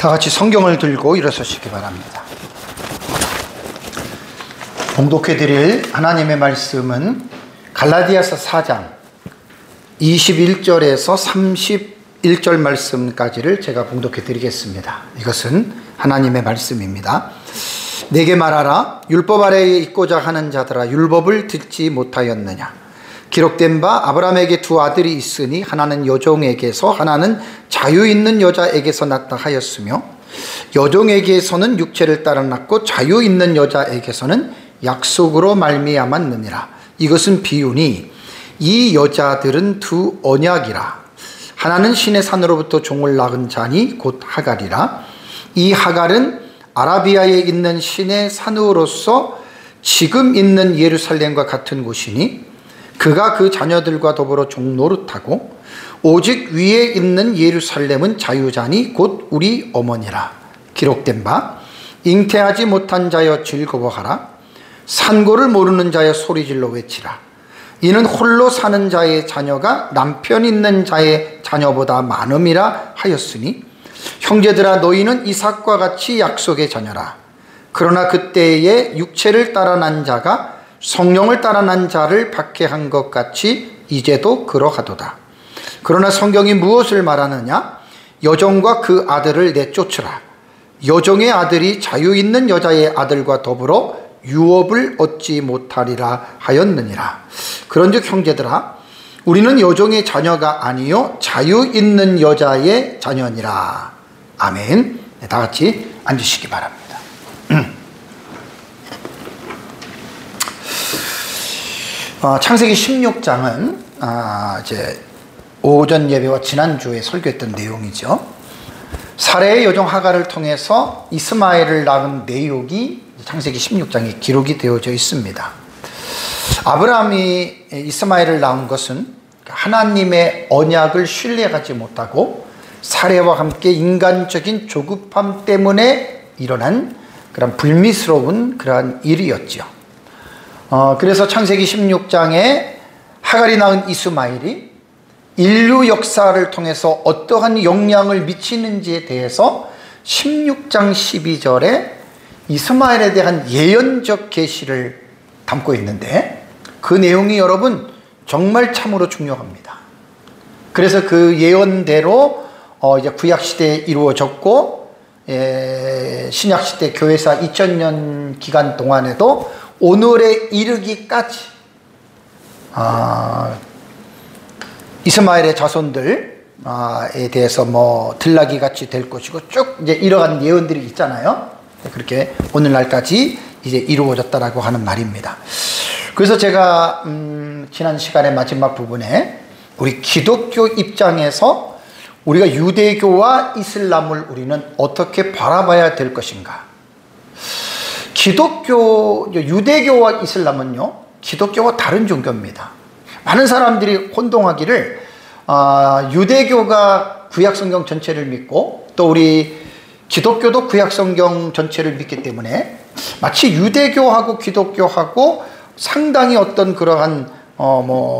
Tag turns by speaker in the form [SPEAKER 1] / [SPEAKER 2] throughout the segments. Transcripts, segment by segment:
[SPEAKER 1] 다 같이 성경을 들고 일어서시기 바랍니다. 봉독해 드릴 하나님의 말씀은 갈라디아서 4장 21절에서 31절 말씀까지를 제가 봉독해 드리겠습니다. 이것은 하나님의 말씀입니다. 내게 말하라. 율법 아래에 있고자 하는 자들아, 율법을 듣지 못하였느냐? 기록된 바 아브라함에게 두 아들이 있으니 하나는 여종에게서 하나는 자유 있는 여자에게서 낳다 하였으며, 여종에게서는 육체를 따라 낳고 자유 있는 여자에게서는 약속으로 말미암았느니라. 이것은 비유니 이 여자들은 두 언약이라. 하나는 신의 산으로부터 종을 낳은 자니 곧 하갈이라. 이 하갈은 아라비아에 있는 신의 산으로서 지금 있는 예루살렘과 같은 곳이니 그가 그 자녀들과 더불어 종노릇하고, 오직 위에 있는 예루살렘은 자유자니 곧 우리 어머니라. 기록된 바 잉태하지 못한 자여 즐거워하라. 산고를 모르는 자여 소리질러 외치라. 이는 홀로 사는 자의 자녀가 남편 있는 자의 자녀보다 많음이라 하였으니, 형제들아 너희는 이삭과 같이 약속의 자녀라. 그러나 그때에 육체를 따라 난 자가 성령을 따라 난 자를 박해한 것 같이 이제도 그러하도다. 그러나 성경이 무엇을 말하느냐? 여종과 그 아들을 내쫓으라. 여종의 아들이 자유 있는 여자의 아들과 더불어 유업을 얻지 못하리라 하였느니라. 그런즉 형제들아, 우리는 여종의 자녀가 아니요 자유 있는 여자의 자녀니라. 아멘. 다 같이 앉으시기 바랍니다. 창세기 16장은 이제 오전 예배와 지난주에 설교했던 내용이죠. 사레의 여종 하갈을 통해서 이스마엘을 낳은 내용이 창세기 16장에 기록이 되어져 있습니다. 아브라함이 이스마엘을 낳은 것은 하나님의 언약을 신뢰하지 못하고 사레와 함께 인간적인 조급함 때문에 일어난 그런 불미스러운 그러한 일이었죠. 그래서 창세기 16장에 하갈이 낳은 이스마엘이 인류 역사를 통해서 어떠한 영향을 미치는지에 대해서 16장 12절에 이스마엘에 대한 예언적 계시를 담고 있는데, 그 내용이 여러분 정말 참으로 중요합니다. 그래서 그 예언대로 이제 구약시대에 이루어졌고, 신약시대 교회사 2000년 기간 동안에도 오늘에 이르기까지 이스마엘의 자손들에 대해서 뭐 들나귀 같이 될 것이고 쭉 이제 이러한 예언들이 있잖아요. 그렇게 오늘날까지 이제 이루어졌다라고 하는 말입니다. 그래서 제가 지난 시간의 마지막 부분에 우리 기독교 입장에서 우리가 유대교와 이슬람을 우리는 어떻게 바라봐야 될 것인가? 유대교와 이슬람은요, 기독교와 다른 종교입니다. 많은 사람들이 혼동하기를 유대교가 구약성경 전체를 믿고 또 우리 기독교도 구약성경 전체를 믿기 때문에 마치 유대교하고 기독교하고 상당히 어떤 그러한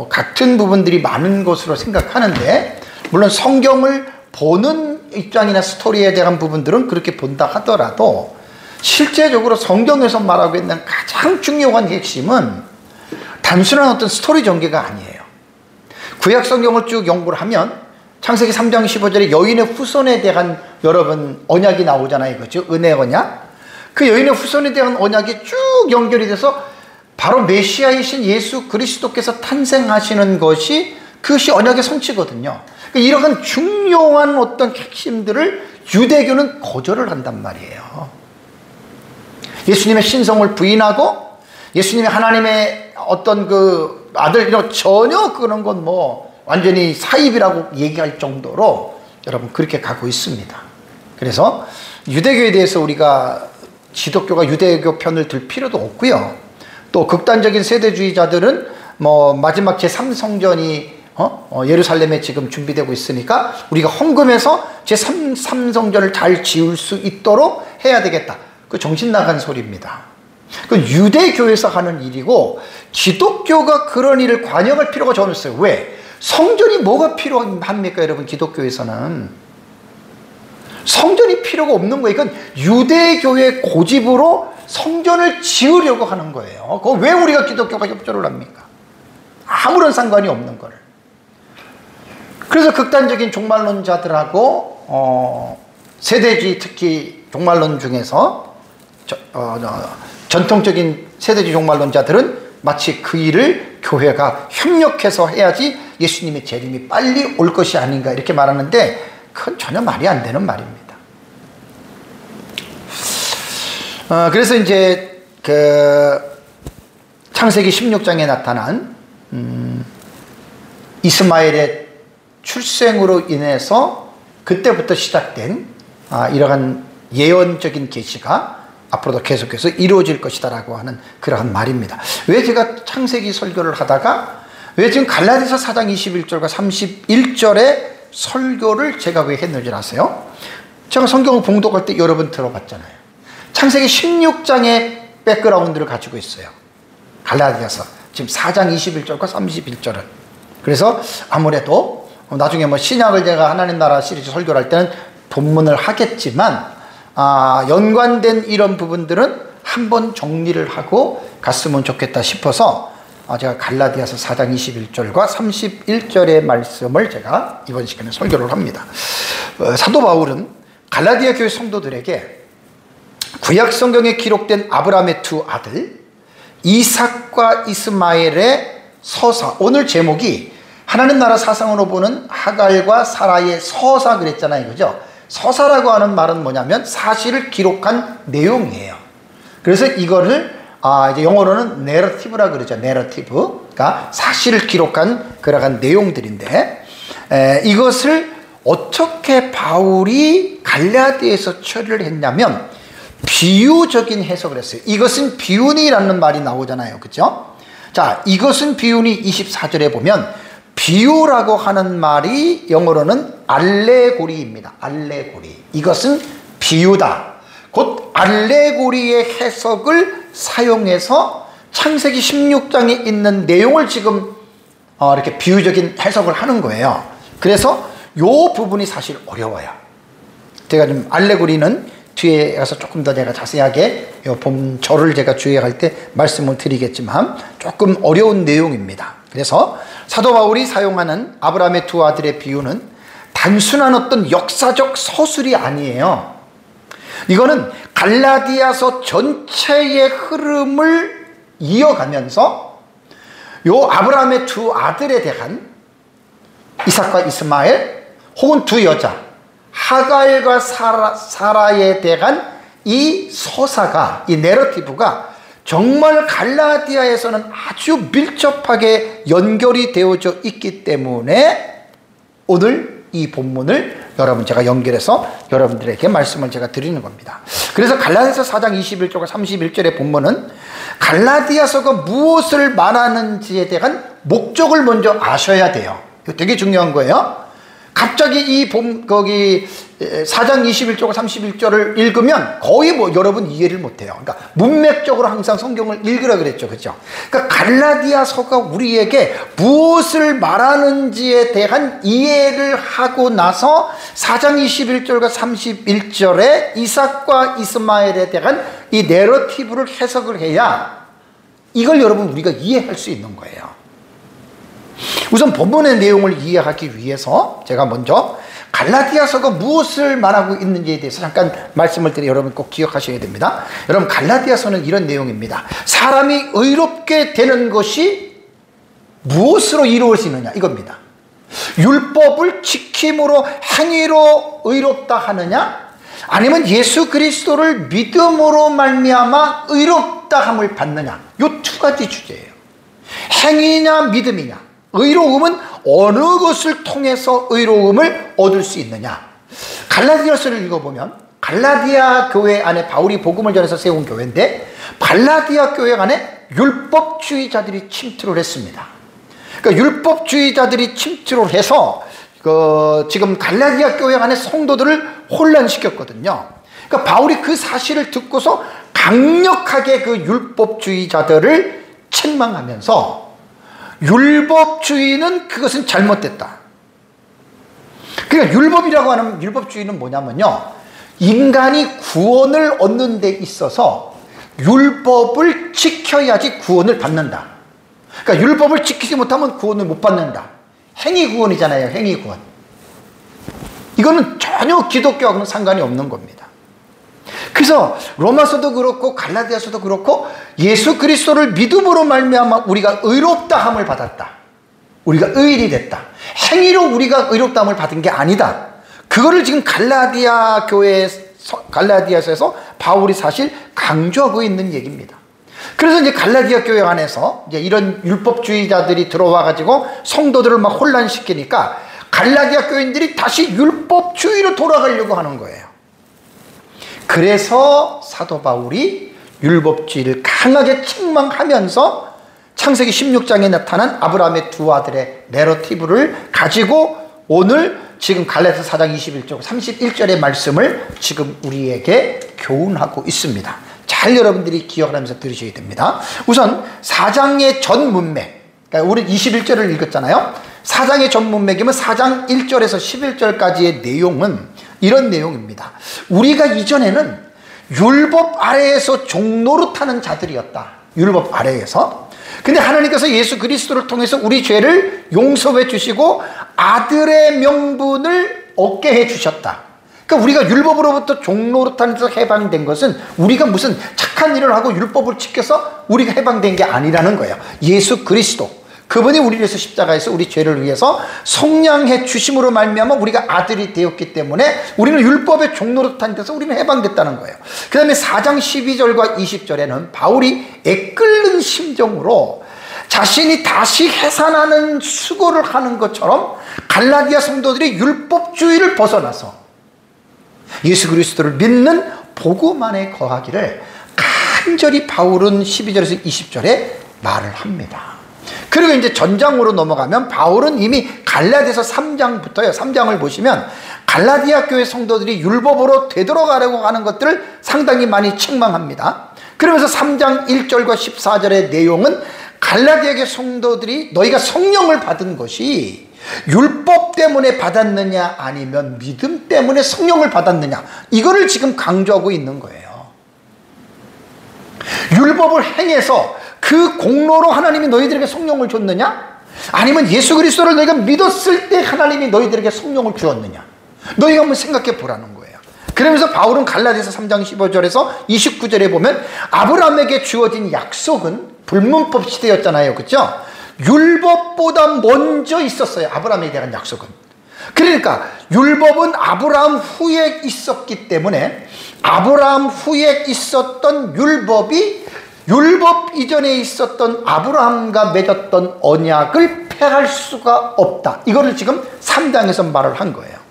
[SPEAKER 1] 같은 부분들이 많은 것으로 생각하는데, 물론 성경을 보는 입장이나 스토리에 대한 부분들은 그렇게 본다 하더라도 실제적으로 성경에서 말하고 있는 가장 중요한 핵심은 단순한 어떤 스토리 전개가 아니에요. 구약 성경을 쭉 연구를 하면 창세기 3장 15절에 여인의 후손에 대한 여러분 언약이 나오잖아요. 그렇죠? 은혜 언약. 그 여인의 후손에 대한 언약이 쭉 연결이 돼서 바로 메시아이신 예수 그리스도께서 탄생하시는 것이 그것이 언약의 성취거든요. 이러한 중요한 어떤 핵심들을 유대교는 거절을 한단 말이에요. 예수님의 신성을 부인하고 예수님이 하나님의 어떤 그 아들, 이런 전혀 그런 건 완전히 사입이라고 얘기할 정도로 여러분 그렇게 가고 있습니다. 그래서 유대교에 대해서 우리가 기독교가 유대교 편을 들 필요도 없고요. 또 극단적인 세대주의자들은 마지막 제3성전이 예루살렘에 지금 준비되고 있으니까 우리가 헌금해서 제3성전을 잘 지을 수 있도록 해야 되겠다. 그 정신 나간 소리입니다. 그 유대교에서 하는 일이고 기독교가 그런 일을 관여할 필요가 전혀 없어요. 왜? 성전이 뭐가 필요합니까, 여러분? 기독교에서는 성전이 필요가 없는 거예요. 이건 유대교의 고집으로 성전을 지으려고 하는 거예요. 그거 왜 우리가 기독교가 협조를 합니까? 아무런 상관이 없는 거를. 그래서 극단적인 종말론자들하고 세대주의, 특히 종말론 중에서 전통적인 세대주의 종말론자들은 마치 그 일을 교회가 협력해서 해야지 예수님의 재림이 빨리 올 것이 아닌가 이렇게 말하는데, 그건 전혀 말이 안 되는 말입니다. 그래서 이제 그 창세기 16장에 나타난 이스마엘의 출생으로 인해서 그때부터 시작된 이러한 예언적인 계시가 앞으로도 계속해서 이루어질 것이다라고 하는 그러한 말입니다. 왜 제가 창세기 설교를 하다가 왜 지금 갈라디아서 4장 21절과 31절의 설교를 제가 왜 했는지 아세요? 제가 성경을 봉독할 때 여러분 들어봤잖아요. 창세기 16장의 백그라운드를 가지고 있어요. 갈라디아서 지금 4장 21절과 31절은. 그래서 아무래도 나중에 뭐 신약을 제가 하나님 나라 시리즈 설교를 할 때는 본문을 하겠지만 연관된 이런 부분들은 한번 정리를 하고 갔으면 좋겠다 싶어서 제가 갈라디아서 4장 21절과 31절의 말씀을 제가 이번 시간에 설교를 합니다. 사도 바울은 갈라디아 교회 성도들에게 구약 성경에 기록된 아브라함의 두 아들 이삭과 이스마엘의 서사, 오늘 제목이 하나님 나라 사상으로 보는 하갈과 사라의 서사 그랬잖아요. 그죠? 서사라고 하는 말은 뭐냐면 사실을 기록한 내용이에요. 그래서 이거를 이제 영어로는 내러티브라 그러죠. 내러티브. 그러니까 사실을 기록한 그러한 내용들인데, 이것을 어떻게 바울이 갈라디아에서 처리를 했냐면 비유적인 해석을 했어요. 이것은 비유니라는 말이 나오잖아요. 그죠? 자, 이것은 비유니 24절에 보면 비유라고 하는 말이 영어로는 알레고리입니다. 알레고리. 이것은 비유다. 곧 알레고리의 해석을 사용해서 창세기 16장에 있는 내용을 지금 이렇게 비유적인 해석을 하는 거예요. 그래서 이 부분이 사실 어려워요. 제가 좀 알레고리는 뒤에 가서 조금 더 제가 자세하게 절을 제가 주의할 때 말씀을 드리겠지만 조금 어려운 내용입니다. 그래서 사도 바울이 사용하는 아브라함의 두 아들의 비유는 단순한 어떤 역사적 서술이 아니에요. 이거는 갈라디아서 전체의 흐름을 이어가면서 요 아브라함의 두 아들에 대한 이삭과 이스마엘 혹은 두 여자 하갈과 사라에 대한 이 서사가, 이 내러티브가 정말 갈라디아에서는 아주 밀접하게 연결이 되어져 있기 때문에 오늘 이 본문을 제가 연결해서 여러분들에게 말씀을 제가 드리는 겁니다. 그래서 갈라디아서 4장 21절과 31절의 본문은 갈라디아서가 무엇을 말하는지에 대한 목적을 먼저 아셔야 돼요. 이거 되게 중요한 거예요. 갑자기 거기 4장 21절과 31절을 읽으면 거의 여러분 이해를 못해요. 그러니까 문맥적으로 항상 성경을 읽으라 그랬죠. 그죠? 그러니까 갈라디아서가 우리에게 무엇을 말하는지에 대한 이해를 하고 나서 4장 21절과 31절에 이삭과 이스마엘에 대한 이 내러티브를 해석을 해야 이걸 여러분 우리가 이해할 수 있는 거예요. 우선 본문의 내용을 이해하기 위해서 제가 먼저 갈라디아서가 무엇을 말하고 있는지에 대해서 잠깐 말씀을 드려 여러분 꼭 기억하셔야 됩니다. 여러분 행하디아서는 이런 내용입니다. 사람이 의롭게 되는 것이 무엇으로 이루어지느냐 이겁니다. 율법을 지킴으로 행위로 의롭다 하느냐 아니면 예수 그리스도를 믿음으로 말미암아 의롭다함을 받느냐 이 두 가지 주제예요. 행위냐 믿음이냐 의로움은 어느 것을 통해서 의로움을 얻을 수 있느냐. 갈라디아서를 읽어보면 갈라디아 교회 안에 바울이 복음을 전해서 세운 교회인데 갈라디아 교회 안에 율법주의자들이 침투를 했습니다. 그러니까 율법주의자들이 침투를 해서 지금 갈라디아 교회 안에 성도들을 혼란시켰거든요. 그러니까 바울이 그 사실을 듣고서 강력하게 그 율법주의자들을 책망하면서 율법주의는 그것은 잘못됐다. 그러니까 율법이라고 하는 율법주의는 뭐냐면요, 인간이 구원을 얻는 데 있어서 율법을 지켜야지 구원을 받는다. 그러니까 율법을 지키지 못하면 구원을 못 받는다. 행위 구원이잖아요. 행위 구원. 이거는 전혀 기독교하고는 상관이 없는 겁니다. 그래서 로마서도 그렇고 갈라디아서도 그렇고 예수 그리스도를 믿음으로 말미암아 우리가 의롭다함을 받았다. 우리가 의인이 됐다. 행위로 우리가 의롭다함을 받은 게 아니다. 그거를 지금 갈라디아서에서 바울이 사실 강조하고 있는 얘기입니다. 그래서 이제 갈라디아 교회 안에서 이제 이런 율법주의자들이 들어와 가지고 성도들을 막 혼란시키니까 갈라디아 교인들이 다시 율법주의로 돌아가려고 하는 거예요. 그래서 사도 바울이 율법주의를 강하게 책망하면서 창세기 16장에 나타난 아브라함의 두 아들의 내러티브를 가지고 오늘 지금 갈라디아서 4장 21절 31절의 말씀을 지금 우리에게 교훈하고 있습니다. 잘 여러분들이 기억하면서 들으셔야 됩니다. 우선 4장의 전 문맥, 그러니까 우리 21절을 읽었잖아요. 4장의 전 문맥이면 4장 1절에서 11절까지의 내용은 이런 내용입니다. 우리가 이전에는 율법 아래에서 종노릇하는 자들이었다. 율법 아래에서. 근데 하나님께서 예수 그리스도를 통해서 우리 죄를 용서해 주시고 아들의 명분을 얻게 해 주셨다. 그러니까 우리가 율법으로부터 종노릇하는 데서 해방된 것은 우리가 무슨 착한 일을 하고 율법을 지켜서 우리가 해방된 게 아니라는 거예요. 예수 그리스도, 그분이 우리를 위해서 십자가에서 우리 죄를 위해서 속량해 주심으로 말미암아 우리가 아들이 되었기 때문에 우리는 율법의 종노릇한 데서 우리는 해방됐다는 거예요. 그 다음에 4장 12절과 20절에는 바울이 애끓는 심정으로 자신이 다시 해산하는 수고를 하는 것처럼 갈라디아 성도들이 율법주의를 벗어나서 예수 그리스도를 믿는 복음 안에 거하기를 간절히 바울은 12절에서 20절에 말을 합니다. 그리고 이제 전장으로 넘어가면 바울은 이미 갈라디아서 3장부터요. 3장을 보시면 갈라디아 교회 성도들이 율법으로 되돌아가려고 하는 것들을 상당히 많이 책망합니다. 그러면서 3장 1절과 14절의 내용은 갈라디아 교회 성도들이 너희가 성령을 받은 것이 율법 때문에 받았느냐 아니면 믿음 때문에 성령을 받았느냐, 이거를 지금 강조하고 있는 거예요. 율법을 행해서 그 공로로 하나님이 너희들에게 성령을 줬느냐, 아니면 예수 그리스도를 너희가 믿었을 때 하나님이 너희들에게 성령을 주었느냐, 너희가 한번 생각해 보라는 거예요. 그러면서 바울은 갈라디아서 3장 15절에서 29절에 보면 아브라함에게 주어진 약속은 불문법 시대였잖아요. 그렇죠? 율법보다 먼저 있었어요. 아브라함에 대한 약속은. 그러니까 율법은 아브라함 후에 있었기 때문에 아브라함 후에 있었던 율법이 율법 이전에 있었던 아브라함과 맺었던 언약을 폐할 수가 없다. 이거를 지금 3장에서 말을 한 거예요.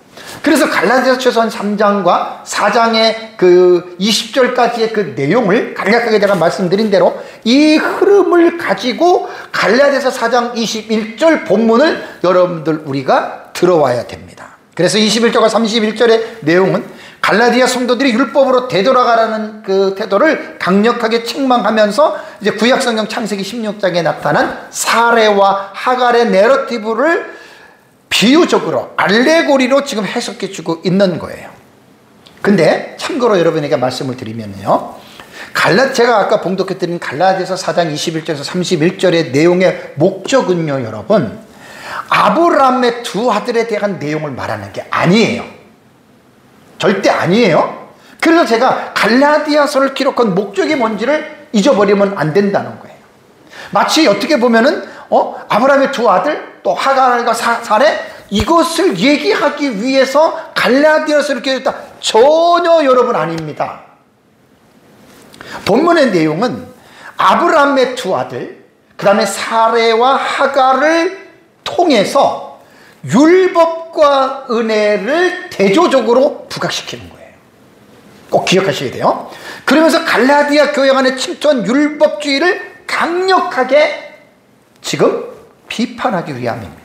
[SPEAKER 1] 그래서 갈라디아서 최소한 3장과 4장의 그 20절까지의 그 내용을 간략하게 제가 말씀드린 대로 이 흐름을 가지고 갈라디아서 4장 21절 본문을 여러분들 우리가 들어와야 됩니다. 그래서 21절과 31절의 내용은 갈라디아 성도들이 율법으로 되돌아가라는 그 태도를 강력하게 책망하면서 이제 구약성경 창세기 16장에 나타난 사레와 하갈의 내러티브를 비유적으로 알레고리로 지금 해석해 주고 있는 거예요. 근데 참고로 여러분에게 말씀을 드리면요, 제가 아까 봉독해 드린 갈라디아서 4장 21절에서 31절의 내용의 목적은요, 여러분, 아브라함의 두 아들에 대한 내용을 말하는 게 아니에요. 절대 아니에요. 그래서 제가 갈라디아서를 기록한 목적이 뭔지를 잊어버리면 안 된다는 거예요. 마치 어떻게 보면은 아브라함의 두 아들 또 하갈과 사레 이것을 얘기하기 위해서 갈라디아서를 기록했다. 전혀 여러분 아닙니다. 본문의 내용은 아브라함의 두 아들, 그 다음에 사레와 하갈을 통해서 율법과 은혜를 대조적으로 부각시키는 거예요. 꼭 기억하셔야 돼요. 그러면서 갈라디아 교회 안에 침투한 율법주의를 강력하게 지금 비판하기 위함입니다.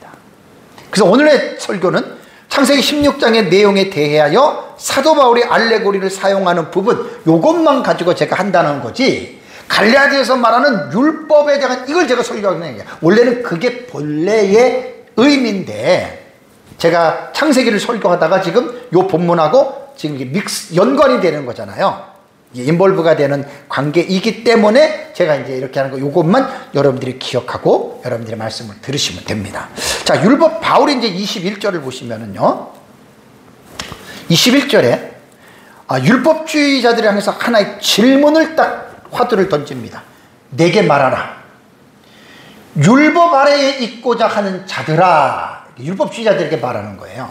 [SPEAKER 1] 그래서 오늘의 설교는 창세기 16장의 내용에 대하여 사도 바울이 알레고리를 사용하는 부분, 이것만 가지고 제가 한다는 거지, 갈라디아에서 말하는 율법에 대한 이걸 제가 설교하는 거예요. 원래는 그게 본래의 의미인데 제가 창세기를 설교하다가 지금 요 본문하고 지금 이게 연관이 되는 거잖아요. 인볼브가 되는 관계이기 때문에 제가 이제 이렇게 하는 거, 요것만 여러분들이 기억하고 여러분들의 말씀을 들으시면 됩니다. 자, 율법 바울이 이제 21절을 보시면은요, 21절에 율법주의자들을 향해서 하나의 질문을 딱 화두를 던집니다. 내게 말하라. 율법 아래에 있고자 하는 자들아. 율법주의자들에게 말하는 거예요.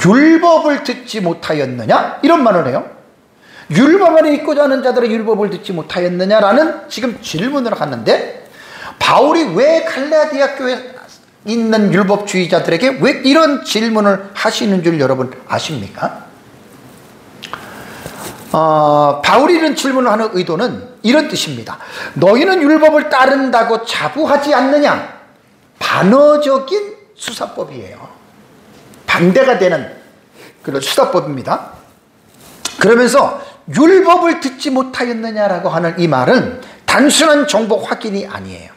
[SPEAKER 1] 율법을 듣지 못하였느냐? 이런 말을 해요. 율법 아래에 있고자 하는 자들아, 율법을 듣지 못하였느냐라는 지금 질문을 하는데, 바울이 왜 갈라디아 교회에 있는 율법주의자들에게 왜 이런 질문을 하시는 줄 여러분 아십니까? 바울이 이런 질문을 하는 의도는 이런 뜻입니다. 너희는 율법을 따른다고 자부하지 않느냐? 반어적인 수사법이에요. 반대가 되는 그런 수사법입니다. 그러면서 율법을 듣지 못하였느냐라고 하는 이 말은 단순한 정보 확인이 아니에요.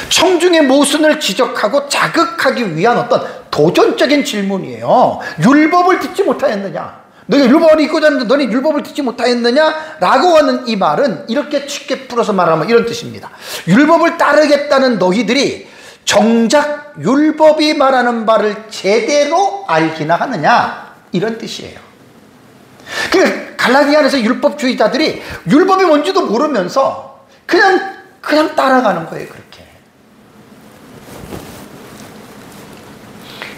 [SPEAKER 1] 청중의 모순을 지적하고 자극하기 위한 어떤 도전적인 질문이에요. 율법을 듣지 못하였느냐? 너희가 율법을 있고자 하는데 너희 율법을 듣지 못하였느냐? 라고 하는 이 말은 이렇게 쉽게 풀어서 말하면 이런 뜻입니다. 율법을 따르겠다는 너희들이 정작 율법이 말하는 바를 제대로 알기나 하느냐? 이런 뜻이에요. 그러니까 갈라디아 안에서 율법주의자들이 율법이 뭔지도 모르면서 그냥 따라가는 거예요. 그렇게.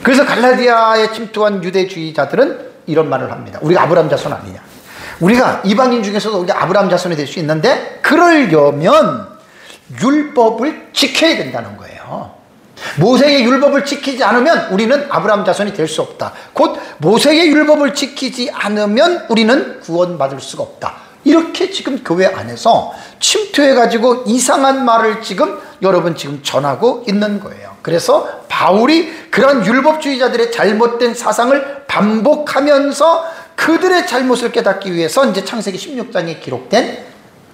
[SPEAKER 1] 그래서 갈라디아에 침투한 유대주의자들은 이런 말을 합니다. 우리가 아브라함 자손 아니냐? 우리가 이방인 중에서도 우리가 아브라함 자손이 될 수 있는데, 그러려면 율법을 지켜야 된다는 거예요. 모세의 율법을 지키지 않으면 우리는 아브라함 자손이 될 수 없다. 곧 모세의 율법을 지키지 않으면 우리는 구원받을 수가 없다. 이렇게 지금 교회 안에서 침투해가지고 이상한 말을 지금 여러분 지금 전하고 있는 거예요. 그래서 바울이 그런 율법주의자들의 잘못된 사상을 반복하면서 그들의 잘못을 깨닫기 위해서 이제 창세기 16장에 기록된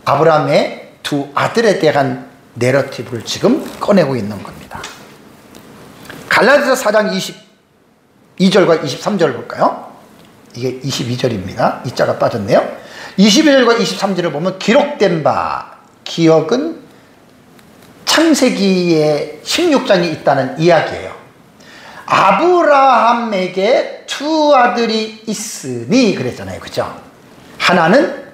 [SPEAKER 1] 아브라함의 두 아들에 대한 내러티브를 지금 꺼내고 있는 겁니다. 갈라디아서 4장 22절과 23절 볼까요? 이게 22절입니다. 이 자가 빠졌네요. 22절과 23절을 보면 기록된 바, 기억은 창세기의 16장에 있다는 이야기예요. 아브라함에게 두 아들이 있으니 그랬잖아요. 그죠? 하나는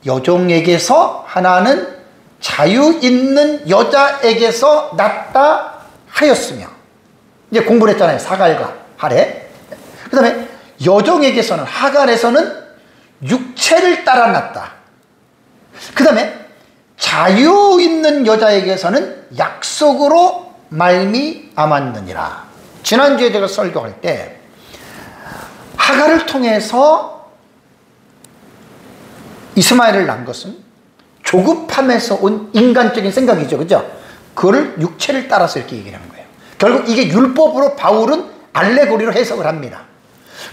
[SPEAKER 1] 여종에게서, 하나는 자유 있는 여자에게서 낳다 하였으며, 이제 공부를 했잖아요. 사갈과 할에. 그 다음에 여종에게서는, 하갈에서는 육체를 따라 낳다. 그 다음에 자유 있는 여자에게서는 약속으로 말미암았느니라. 지난주에 제가 설교할 때 하갈을 통해서 이스마엘을 낳은 것은 조급함에서 온 인간적인 생각이죠. 그죠? 그거를 육체를 따라서 이렇게 얘기하는 거예요. 결국 이게 율법으로 바울은 알레고리로 해석을 합니다.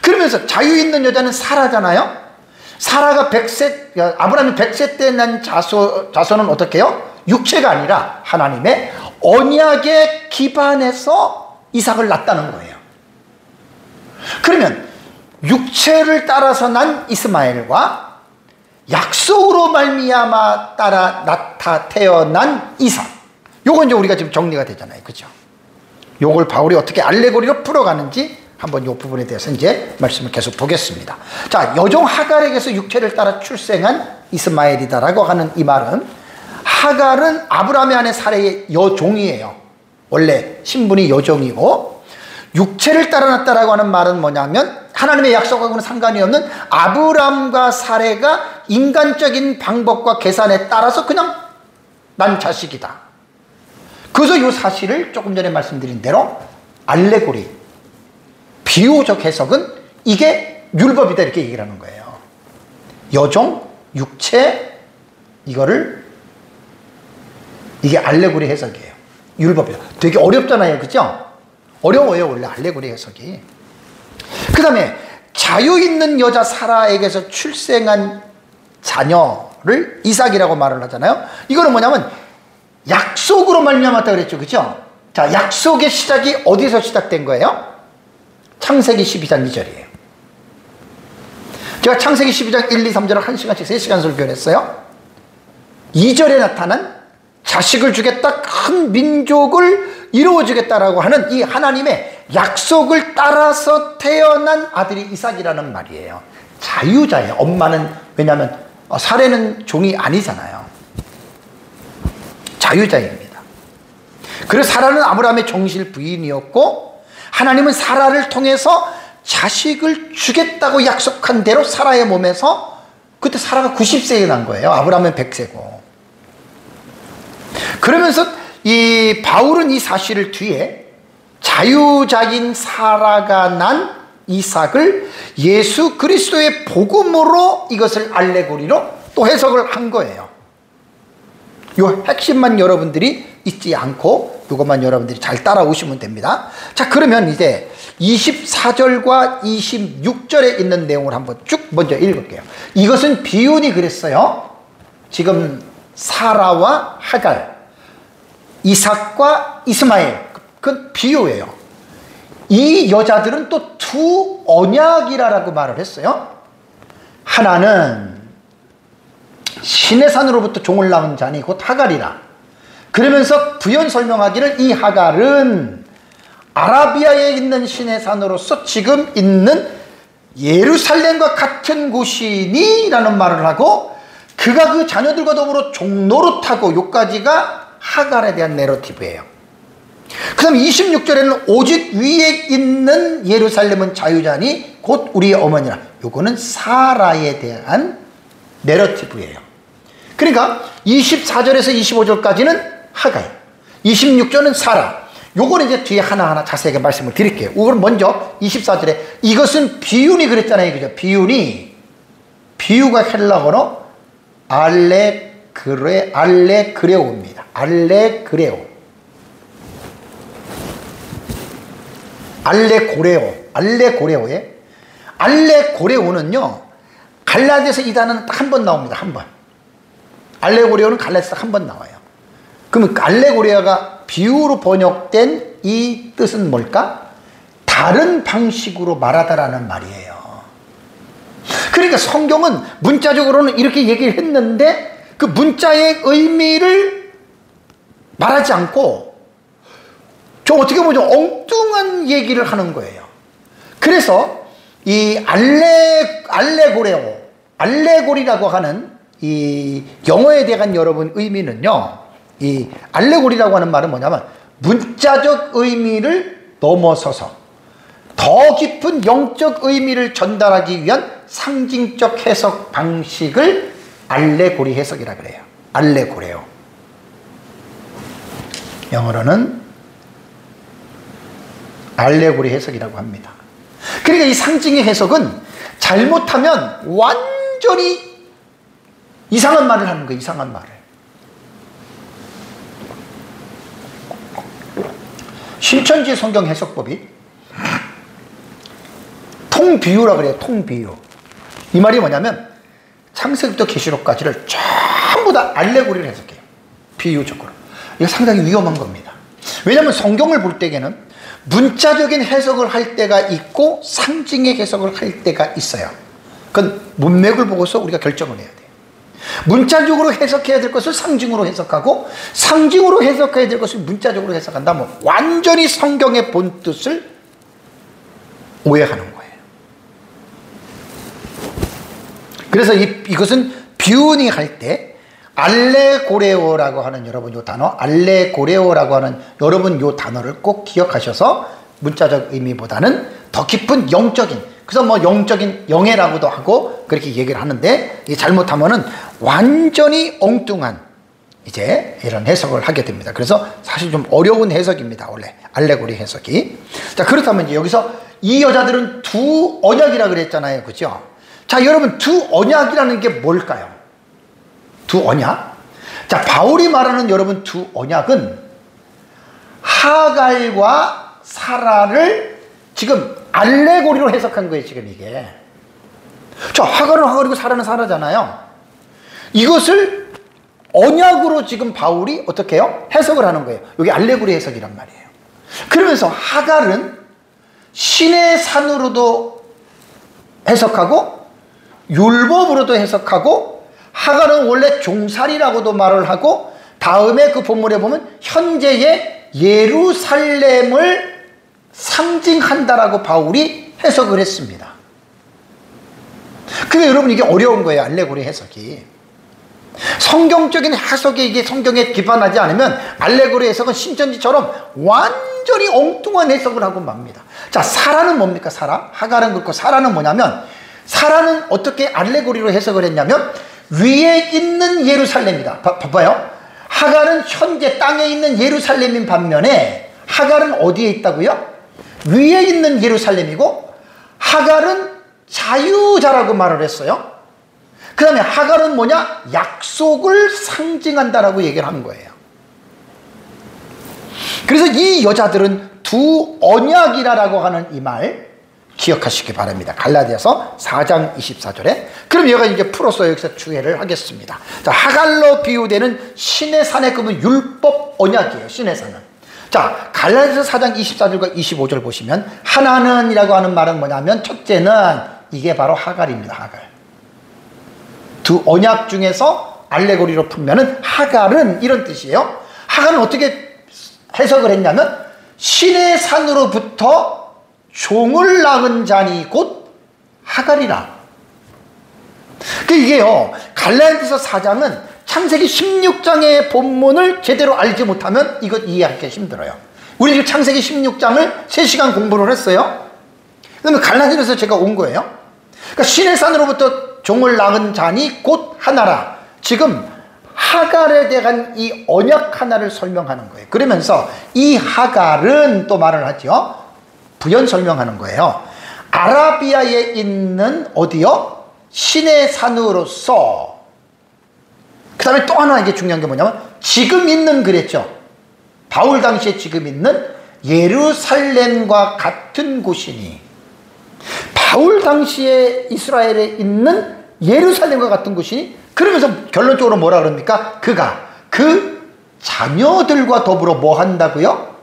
[SPEAKER 1] 그러면서 자유 있는 여자는 사라잖아요. 사라가 100세, 아브라함이 100세 때 난 자손은 어떻게 해요? 육체가 아니라 하나님의 언약에 기반해서 이삭을 낳았다는 거예요. 그러면 육체를 따라서 난 이스마엘과 약속으로 말미암아 따라 태어난 이삭, 요건 이제 우리가 지금 정리가 되잖아요. 그죠? 요걸 바울이 어떻게 알레고리로 풀어가는지 한번 이 부분에 대해서 이제 말씀을 계속 보겠습니다. 자, 여종 하갈에게서 육체를 따라 출생한 이스마엘이다라고 하는 이 말은, 하갈은 아브라함의 아내 사레의 여종이에요. 원래 신분이 여종이고, 육체를 따라 났다라고 하는 말은 뭐냐면 하나님의 약속하고는 상관이 없는 아브라함과 사레가 인간적인 방법과 계산에 따라서 그냥 난 자식이다. 그래서 이 사실을 조금 전에 말씀드린 대로 알레고리, 비유적 해석은 이게 율법이다 이렇게 얘기를 하는 거예요. 여종, 육체, 이게 알레고리 해석이에요. 율법이다. 되게 어렵잖아요. 그죠? 어려워요. 원래 알레고리 해석이. 그 다음에 자유 있는 여자 사라에게서 출생한 자녀를 이삭이라고 말을 하잖아요. 이거는 뭐냐면 약속으로 말미암았다 그랬죠. 그죠? 자, 약속의 시작이 어디서 시작된 거예요? 창세기 12장 2절이에요. 제가 창세기 12장 1, 2, 3절을 1시간씩 3시간 설교했어요. 2절에 나타난 자식을 주겠다, 큰 민족을 이루어주겠다라고 하는 이 하나님의 약속을 따라서 태어난 아들이 이삭이라는 말이에요. 자유자예요. 엄마는, 왜냐하면 사례는 종이 아니잖아요. 자유자입니다. 그래서 사라는 아브라함의 정실 부인이었고, 하나님은 사라를 통해서 자식을 주겠다고 약속한 대로 사라의 몸에서, 그때 사라가 90세에 난 거예요. 아브라함은 100세고. 그러면서 이 바울은 이 사실을 뒤에 자유자인 사라가 난 이삭을 예수 그리스도의 복음으로 이것을 알레고리로 또 해석을 한 거예요. 이 핵심만 여러분들이 잊지 않고 이것만 여러분들이 잘 따라오시면 됩니다. 자, 그러면 이제 24절과 26절에 있는 내용을 한번 쭉 먼저 읽을게요. 이것은 비유니 그랬어요. 지금 사라와 하갈, 이삭과 이스마엘, 그건 비유예요. 이 여자들은 또 두 언약이라고 말을 했어요. 하나는 신의 산으로부터 종을 낳은 자니 곧 하갈이라. 그러면서 부연 설명하기를 이 하갈은 아라비아에 있는 신의 산으로서 지금 있는 예루살렘과 같은 곳이니 라는 말을 하고, 그가 그 자녀들과 더불어 종노릇하고, 요까지가 하갈에 대한 내러티브예요. 그 다음 26절에는 오직 위에 있는 예루살렘은 자유자니 곧 우리의 어머니라. 요거는 사라에 대한 내러티브예요. 그러니까 24절에서 25절까지는 하갈, 26절은 사라. 요거는 이제 뒤에 하나하나 자세하게 말씀을 드릴게요. 이걸 먼저 24절에 이것은 비유니 그랬잖아요. 그죠? 비유가 헬라어로 알레그레오입니다. 알레고레오에 알레고레오는요, 갈라디아서 이 단어는 딱 한 번 나옵니다. 한 번. 알레고레오는 갈라디아서 한 번 나와요. 그러면 알레고레오가 비유로 번역된 이 뜻은 뭘까? 다른 방식으로 말하다라는 말이에요. 그러니까 성경은 문자적으로는 이렇게 얘기를 했는데 그 문자의 의미를 말하지 않고 좀 어떻게 보면 엉뚱한 얘기를 하는 거예요. 그래서 이 알레고리라고 하는 이 영어에 대한 여러분 의미는요, 이 알레고리라고 하는 말은 뭐냐면 문자적 의미를 넘어서서 더 깊은 영적 의미를 전달하기 위한 상징적 해석 방식을 알레고리 해석이라 그래요. 알레고레오. 영어로는 알레고리 해석이라고 합니다. 그러니까 이 상징의 해석은 잘못하면 완전히 이상한 말을 하는 거예요. 이상한 말을. 신천지 성경 해석법이 통비유라 그래요. 통비유. 이 말이 뭐냐면 창세기부터 계시록까지를 전부 다 알레고리를 해석해요. 비유적으로. 이거 상당히 위험한 겁니다. 왜냐하면 성경을 볼 때에는 문자적인 해석을 할 때가 있고 상징의 해석을 할 때가 있어요. 그건 문맥을 보고서 우리가 결정을 해야 돼요. 문자적으로 해석해야 될 것을 상징으로 해석하고 상징으로 해석해야 될 것을 문자적으로 해석한다면 완전히 성경의 본뜻을 오해하는 거예요. 그래서 이것은 비유니 할 때 알레고레오라고 하는 여러분 요 단어, 알레고레오라고 하는 여러분 요 단어를 꼭 기억하셔서 문자적 의미보다는 더 깊은 영적인, 그래서 뭐 영적인 영예라고도 하고 그렇게 얘기를 하는데, 이게 잘못하면은 완전히 엉뚱한 이제 이런 해석을 하게 됩니다. 그래서 사실 좀 어려운 해석입니다. 원래 알레고리 해석이. 자, 그렇다면 이제 여기서 이 여자들은 두 언약이라 그랬잖아요. 그죠? 자, 여러분 두 언약이라는 게 뭘까요? 두 언약? 자, 바울이 말하는 여러분 두 언약은 하갈과 사라를 지금 알레고리로 해석한 거예요. 지금 이게. 자, 하갈은 하갈이고 사라는 사라잖아요. 이것을 언약으로 지금 바울이 어떻게 해요? 해석을 하는 거예요. 여기 알레고리 해석이란 말이에요. 그러면서 하갈은 신의 산으로도 해석하고 율법으로도 해석하고 하갈은 원래 종살이라고도 말을 하고 다음에 그 본문에 보면 현재의 예루살렘을 상징한다라고 바울이 해석을 했습니다. 근데 여러분 이게 어려운 거예요. 알레고리 해석이. 성경적인 해석에 이게 성경에 기반하지 않으면 알레고리 해석은 신천지처럼 완전히 엉뚱한 해석을 하고 맙니다. 자, 사라는 뭡니까? 사라? 하갈은 그렇고 사라는 뭐냐면 사라는 어떻게 알레고리로 해석을 했냐면 위에 있는 예루살렘이다. 봐봐요. 하갈은 현재 땅에 있는 예루살렘인 반면에 하갈은 어디에 있다고요? 위에 있는 예루살렘이고 하갈은 자유자라고 말을 했어요. 그 다음에 하갈은 뭐냐? 약속을 상징한다라고 얘기를 한 거예요. 그래서 이 여자들은 두 언약이라고 하는 이 말 기억하시기 바랍니다. 갈라디아서 4장 24절에. 그럼 얘가 이제 풀어서 여기서 추해를 하겠습니다. 자, 하갈로 비유되는 신의 산의 급은 율법 언약이에요. 신의 산은. 자, 갈라디아서 4장 24절과 25절 보시면 하나는이라고 하는 말은 뭐냐면 첫째는 이게 바로 하갈입니다. 하갈. 두 언약 중에서 알레고리로 풀면은 하갈은 이런 뜻이에요. 하갈은 어떻게 해석을 했냐면 신의 산으로부터 종을 낳은 자니 곧 하갈이라. 이게요, 갈라디아서 4장은 창세기 16장의 본문을 제대로 알지 못하면 이거 이해하기 힘들어요. 우리 지금 창세기 16장을 3시간 공부를 했어요. 그러면 갈라디아서 제가 온 거예요. 그러니까 신의 산으로부터 종을 낳은 자니 곧 하나라. 지금 하갈에 대한 이 언약 하나를 설명하는 거예요. 그러면서 이 하갈은 또 말을 하죠. 부연 설명하는 거예요. 아라비아에 있는 어디요? 신의 산으로서. 그 다음에 또 하나 이게 중요한 게 뭐냐면 지금 있는 그랬죠. 바울 당시에 지금 있는 예루살렘과 같은 곳이니 바울 당시에 이스라엘에 있는 예루살렘과 같은 곳이니 그러면서 결론적으로 뭐라 그럽니까? 그가 그 자녀들과 더불어 뭐 한다고요?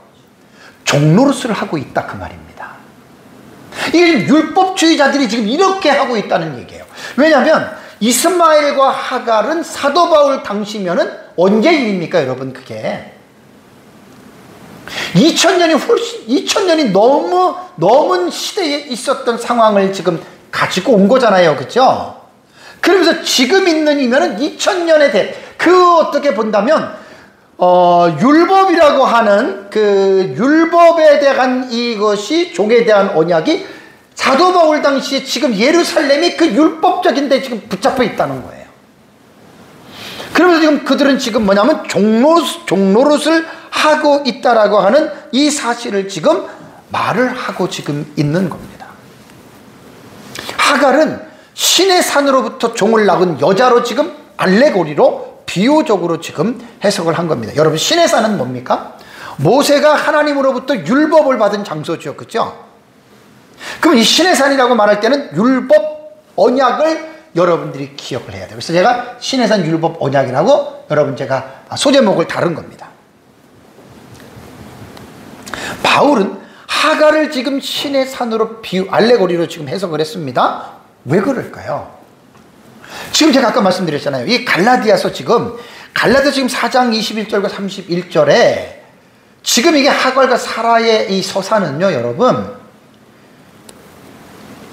[SPEAKER 1] 종노릇을 하고 있다 그 말입니다. 이게 율법주의자들이 지금 이렇게 하고 있다는 얘기예요. 왜냐하면 이스마엘과 하갈은 사도 바울 당시면은 언제 일입니까 여러분? 그게 2000년이 너무 넘은 시대에 있었던 상황을 지금 가지고 온 거잖아요. 그렇죠? 그러면서 지금 있는 이면은 2000년에 그 어떻게 본다면 율법이라고 하는 그 율법에 대한 이것이 종에 대한 언약이 사도 바울 당시에 지금 예루살렘이 그 율법적인 데 지금 붙잡혀 있다는 거예요. 그러면서 지금 그들은 지금 뭐냐면 종노릇을 하고 있다라고 하는 이 사실을 지금 말을 하고 지금 있는 겁니다. 하갈은 신의 산으로부터 종을 낳은 여자로 지금 알레고리로 비유적으로 지금 해석을 한 겁니다. 여러분 신의 산은 뭡니까? 모세가 하나님으로부터 율법을 받은 장소죠. 그렇죠? 그럼 이 신의 산이라고 말할 때는 율법 언약을 여러분들이 기억을 해야 돼요. 그래서 제가 신의 산 율법 언약이라고 여러분 제가 소제목을 다룬 겁니다. 바울은 하갈을 지금 신의 산으로 알레고리로 지금 해석을 했습니다. 왜 그럴까요? 지금 제가 아까 말씀드렸잖아요. 이 갈라디아서 지금 4장 21절과 31절에 지금 이게 하갈과 사라의 이 서사는요, 여러분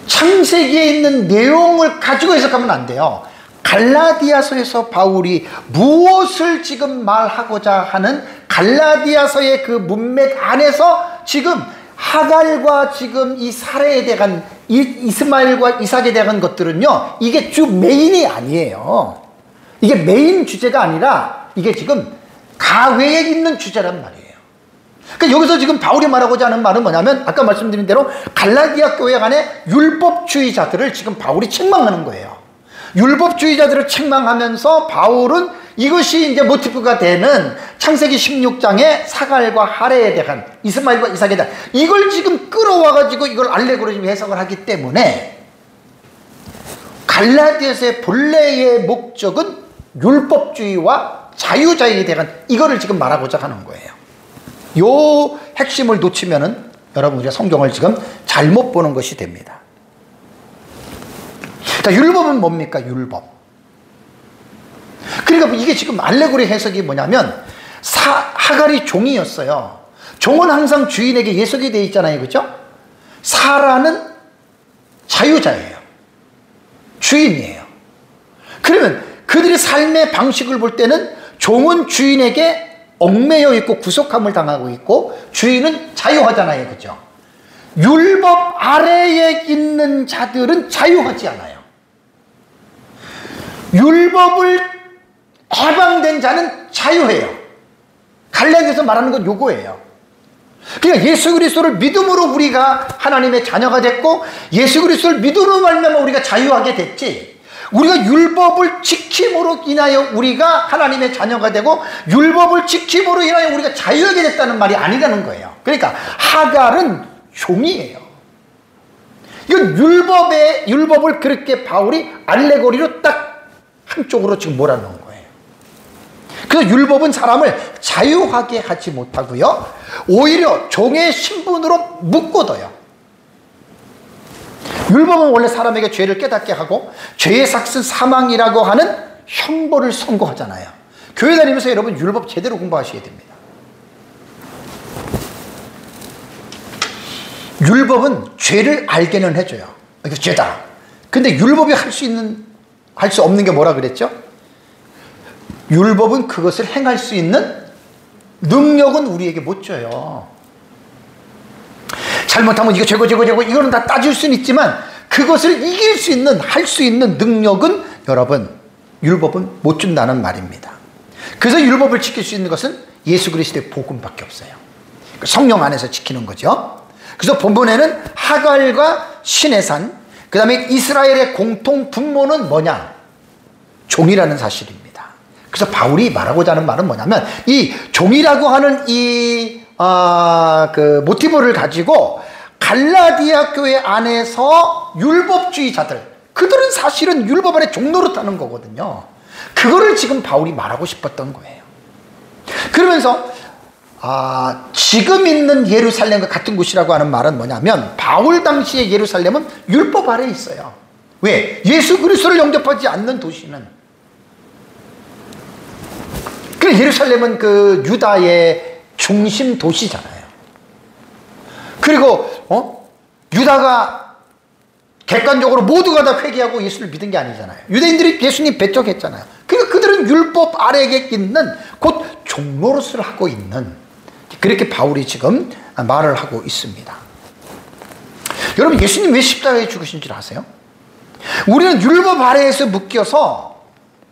[SPEAKER 1] 창세기에 있는 내용을 가지고 해석하면 안 돼요. 갈라디아서에서 바울이 무엇을 지금 말하고자 하는 갈라디아서의 그 문맥 안에서 지금 하갈과 지금 이 사라에 대한 이스마엘과 이삭에 대한 것들은요, 이게 주 메인이 아니에요. 이게 메인 주제가 아니라 이게 지금 가외에 있는 주제란 말이에요. 그러니까 여기서 지금 바울이 말하고자 하는 말은 뭐냐면 아까 말씀드린 대로 갈라디아 교회 안에 율법주의자들을 지금 바울이 책망하는 거예요. 율법주의자들을 책망하면서 바울은 이것이 이제 모티프가 되는 창세기 16장의 사갈과 하레에 대한 이스마엘과 이삭에 대한 이걸 지금 끌어와가지고 이걸 알레고리로 지금 해석을 하기 때문에 갈라디아서의 본래의 목적은 율법주의와 자유자에 대한 이거를 지금 말하고자 하는 거예요. 요 핵심을 놓치면은 여러분 우리가 성경을 지금 잘못 보는 것이 됩니다. 자, 율법은 뭡니까? 율법. 그러니까 이게 지금 알레고리 해석이 뭐냐면 하갈이 종이었어요. 종은 항상 주인에게 예속이 되어 있잖아요. 그죠? 사라는 자유자예요. 주인이에요. 그러면 그들의 삶의 방식을 볼 때는 종은 주인에게 얽매여 있고 구속함을 당하고 있고 주인은 자유하잖아요. 그죠? 율법 아래에 있는 자들은 자유하지 않아요. 율법을 해방된 자는 자유해요. 갈라디아서 말하는 건 요거예요. 그러니까 예수 그리스도를 믿음으로 우리가 하나님의 자녀가 됐고 예수 그리스도를 믿음으로 말미암아 우리가 자유하게 됐지, 우리가 율법을 지킴으로 인하여 우리가 하나님의 자녀가 되고 율법을 지킴으로 인하여 우리가 자유하게 됐다는 말이 아니라는 거예요. 그러니까 하갈은 종이에요. 이건 율법을 그렇게 바울이 알레고리로 딱 한쪽으로 지금 몰아넣은 거예요. 그래서 율법은 사람을 자유하게 하지 못하고요, 오히려 종의 신분으로 묶어둬요. 율법은 원래 사람에게 죄를 깨닫게 하고 죄의 삭은 사망이라고 하는 형벌을 선고하잖아요. 교회 다니면서 여러분 율법 제대로 공부하셔야 됩니다. 율법은 죄를 알게는 해줘요. 이거 죄다. 근데 율법이 할 수 없는 게 뭐라 그랬죠? 율법은 그것을 행할 수 있는 능력은 우리에게 못 줘요. 잘못하면 이거 죄고 이거는 다 따질 수는 있지만 그것을 이길 수 있는, 할 수 있는 능력은 여러분 율법은 못 준다는 말입니다. 그래서 율법을 지킬 수 있는 것은 예수 그리스도의 복음밖에 없어요. 성령 안에서 지키는 거죠. 그래서 본문에는 하갈과 시내산, 그 다음에 이스라엘의 공통 분모는 뭐냐? 종이라는 사실입니다. 그래서 바울이 말하고자 하는 말은 뭐냐면 이 종이라고 하는 그 모티브를 가지고 갈라디아 교회 안에서 율법주의자들, 그들은 사실은 율법 아래 종노릇하는 거거든요. 그거를 지금 바울이 말하고 싶었던 거예요. 그러면서 지금 있는 예루살렘과 같은 곳이라고 하는 말은 뭐냐면 바울 당시의 예루살렘은 율법 아래에 있어요. 왜? 예수 그리스도를 영접하지 않는 도시는. 그래서 예루살렘은 그 유다의 중심 도시잖아요. 그리고 유다가 객관적으로 모두가 다 회개하고 예수를 믿은 게 아니잖아요. 유대인들이 예수님 배척했잖아요. 그러니까 그들은 율법 아래에 있는 곧 종노릇을 하고 있는, 그렇게 바울이 지금 말을 하고 있습니다. 여러분 예수님 왜 십자가에 죽으신 줄 아세요? 우리는 율법 아래에서 묶여서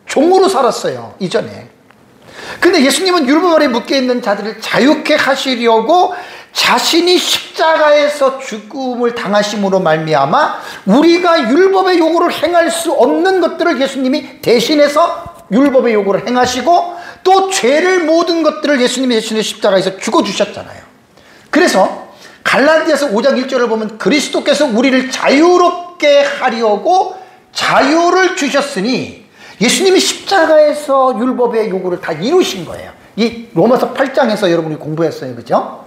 [SPEAKER 1] 종으로 살았어요, 이전에. 근데 예수님은 율법 아래에 묶여있는 자들을 자유케 하시려고 자신이 십자가에서 죽음을 당하심으로 말미암아 우리가 율법의 요구를 행할 수 없는 것들을 예수님이 대신해서 율법의 요구를 행하시고 또 죄를 모든 것들을 예수님이 대신해 십자가에서 죽어주셨잖아요. 그래서 갈라디아서 5장 1절을 보면 그리스도께서 우리를 자유롭게 하려고 자유를 주셨으니 예수님이 십자가에서 율법의 요구를 다 이루신 거예요. 이 로마서 8장에서 여러분이 공부했어요. 그죠?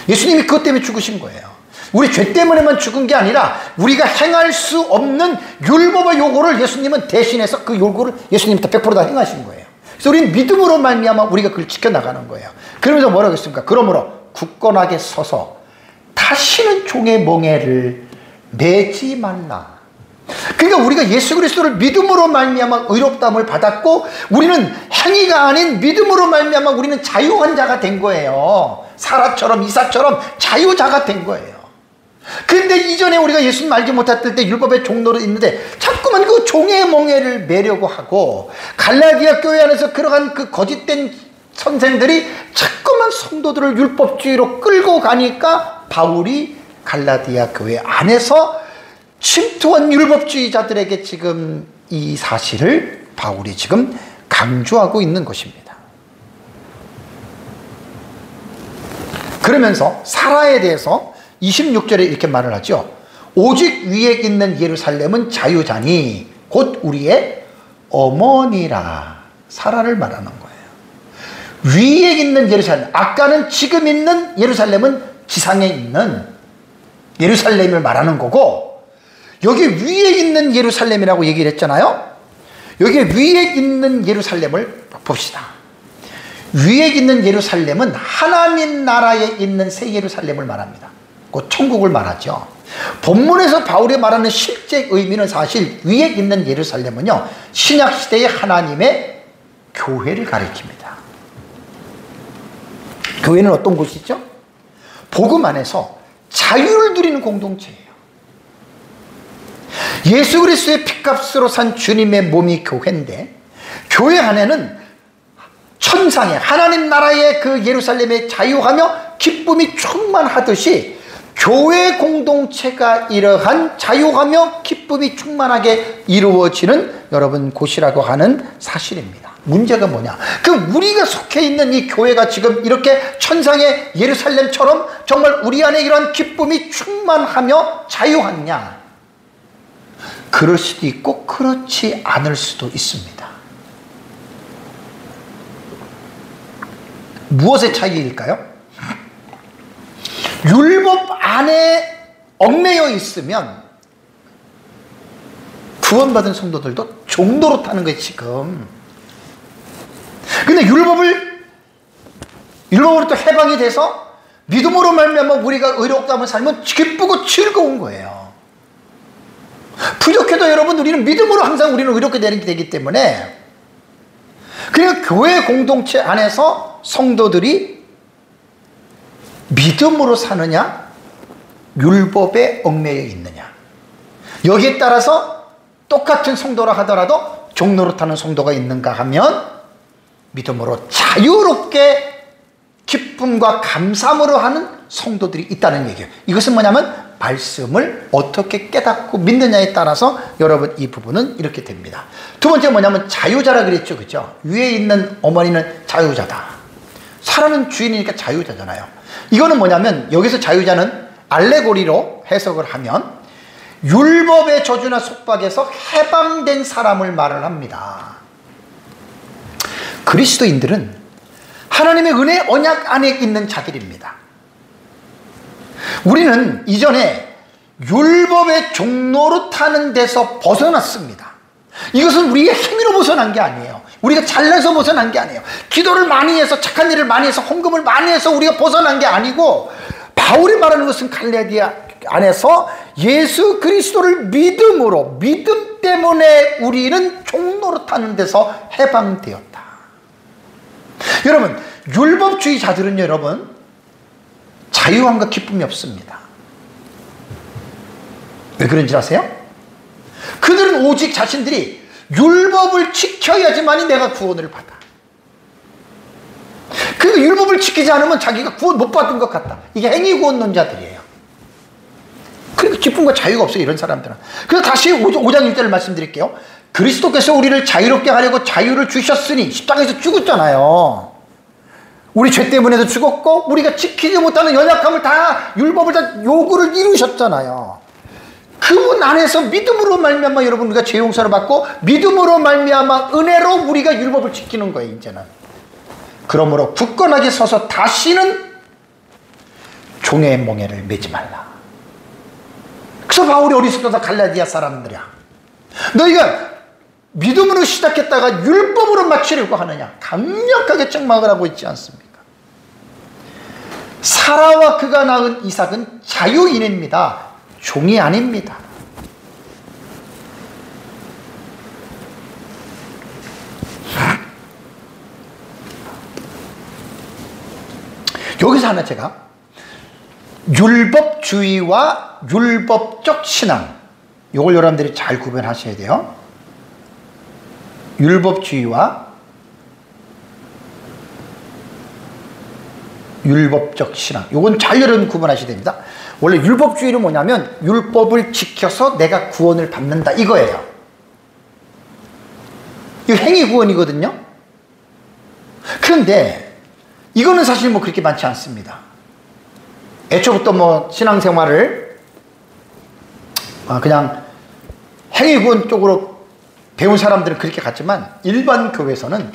[SPEAKER 1] 예수님이 그것 때문에 죽으신 거예요. 우리 죄 때문에만 죽은 게 아니라 우리가 행할 수 없는 율법의 요구를 예수님은 대신해서 그 요구를 예수님부터 100% 다 행하신 거예요. 그래서 우리는 믿음으로 말미암아 우리가 그걸 지켜나가는 거예요. 그러면서 뭐라고 했습니까? 그러므로 굳건하게 서서 다시는 종의 멍에를 매지 말라. 그러니까 우리가 예수 그리스도를 믿음으로 말미암아 의롭다함을 받았고 우리는 행위가 아닌 믿음으로 말미암아 우리는 자유한 자가 된 거예요. 사라처럼 이삭처럼 자유자가 된 거예요. 근데 이전에 우리가 예수님 알지 못했을 때 율법의 종노릇 있는데 자꾸만 그 종의 멍에를 매려고 하고 갈라디아 교회 안에서 그러한 그 거짓된 선생들이 자꾸만 성도들을 율법주의로 끌고 가니까 바울이 갈라디아 교회 안에서 침투한 율법주의자들에게 지금 이 사실을 바울이 지금 강조하고 있는 것입니다. 그러면서 사라에 대해서 26절에 이렇게 말을 하죠. 오직 위에 있는 예루살렘은 자유자니 곧 우리의 어머니라. 사라를 말하는 거예요. 위에 있는 예루살렘, 아까는 지금 있는 예루살렘은 지상에 있는 예루살렘을 말하는 거고, 여기 위에 있는 예루살렘이라고 얘기를 했잖아요. 여기 위에 있는 예루살렘을 봅시다. 위에 있는 예루살렘은 하나님 나라에 있는 새 예루살렘을 말합니다. 그 천국을 말하죠. 본문에서 바울이 말하는 실제 의미는 사실 위에 있는 예루살렘은요, 신약시대의 하나님의 교회를 가리킵니다. 교회는 어떤 곳이죠? 복음 안에서 자유를 누리는 공동체예요. 예수 그리스도의 피값으로 산 주님의 몸이 교회인데, 교회 안에는 천상의 하나님 나라의 그 예루살렘에 자유하며 기쁨이 충만하듯이 교회 공동체가 이러한 자유하며 기쁨이 충만하게 이루어지는 여러분 곳이라고 하는 사실입니다. 문제가 뭐냐? 그 우리가 속해 있는 이 교회가 지금 이렇게 천상의 예루살렘처럼 정말 우리 안에 이런 기쁨이 충만하며 자유하냐? 그럴 수도 있고 그렇지 않을 수도 있습니다. 무엇의 차이일까요? 율법 안에 얽매여 있으면 구원받은 성도들도 종로로 타는 거예요, 지금. 근데 율법으로부터 해방이 돼서 믿음으로 말미암아 우리가 의롭다면 살면 기쁘고 즐거운 거예요. 부족해도 여러분, 우리는 믿음으로 항상 우리는 의롭게 되기 때문에, 그러니까 교회 공동체 안에서 성도들이 믿음으로 사느냐, 율법에 얽매여 있느냐, 여기에 따라서 똑같은 성도라 하더라도 종노릇하는 성도가 있는가 하면 믿음으로 자유롭게 기쁨과 감사함으로 하는 성도들이 있다는 얘기예요. 이것은 뭐냐면 말씀을 어떻게 깨닫고 믿느냐에 따라서 여러분 이 부분은 이렇게 됩니다. 두 번째 뭐냐면 자유자라 그랬죠, 그죠? 위에 있는 어머니는 자유자다. 사람은 주인이니까 자유자잖아요. 이거는 뭐냐면 여기서 자유자는 알레고리로 해석을 하면 율법의 저주나 속박에서 해방된 사람을 말을 합니다. 그리스도인들은 하나님의 은혜 언약 안에 있는 자들입니다. 우리는 이전에 율법의 종노릇하는 데서 벗어났습니다. 이것은 우리의 힘으로 벗어난 게 아니에요. 우리가 잘나서 벗어난 게 아니에요. 기도를 많이 해서, 착한 일을 많이 해서, 헌금을 많이 해서 우리가 벗어난 게 아니고, 바울이 말하는 것은 갈라디아 안에서 예수 그리스도를 믿음으로, 믿음 때문에 우리는 종노릇하는 데서 해방되었다. 여러분, 율법주의자들은요, 여러분, 자유함과 기쁨이 없습니다. 왜 그런지 아세요? 그들은 오직 자신들이 율법을 지켜야지만이 내가 구원을 받아. 그 율법을 지키지 않으면 자기가 구원 못 받은 것 같다. 이게 행위구원론자들이에요. 그리고 기쁨과 자유가 없어요, 이런 사람들은. 그래서 다시 5장 1절을 말씀드릴게요. 그리스도께서 우리를 자유롭게 하려고 자유를 주셨으니, 십자가에서 죽었잖아요. 우리 죄 때문에도 죽었고, 우리가 지키지 못하는 연약함을 다, 율법을 다 요구를 이루셨잖아요. 그분 안에서 믿음으로 말미암아 여러분 우리가 죄 용서를 받고, 믿음으로 말미암아 은혜로 우리가 율법을 지키는 거예요, 이제는. 그러므로 굳건하게 서서 다시는 종의 멍에를 매지 말라. 그래서 바울이 어리석어서 갈라디아 사람들이야, 너희가 믿음으로 시작했다가 율법으로 마치려고 하느냐, 강력하게 책망을 하고 있지 않습니까? 사라와 그가 낳은 이삭은 자유인입니다. 종이 아닙니다. 여기서 하나 제가 율법주의와 율법적 신앙, 이걸 여러분들이 잘 구분하셔야 돼요. 율법주의와 율법적 신앙, 이건 잘 여러분 구분하셔야 됩니다. 원래 율법주의는 뭐냐면 율법을 지켜서 내가 구원을 받는다, 이거예요. 이거 행위구원이거든요. 그런데 이거는 사실 뭐 그렇게 많지 않습니다. 애초부터 뭐 신앙생활을 그냥 행위구원 쪽으로 배운 사람들은 그렇게 갔지만 일반 교회에서는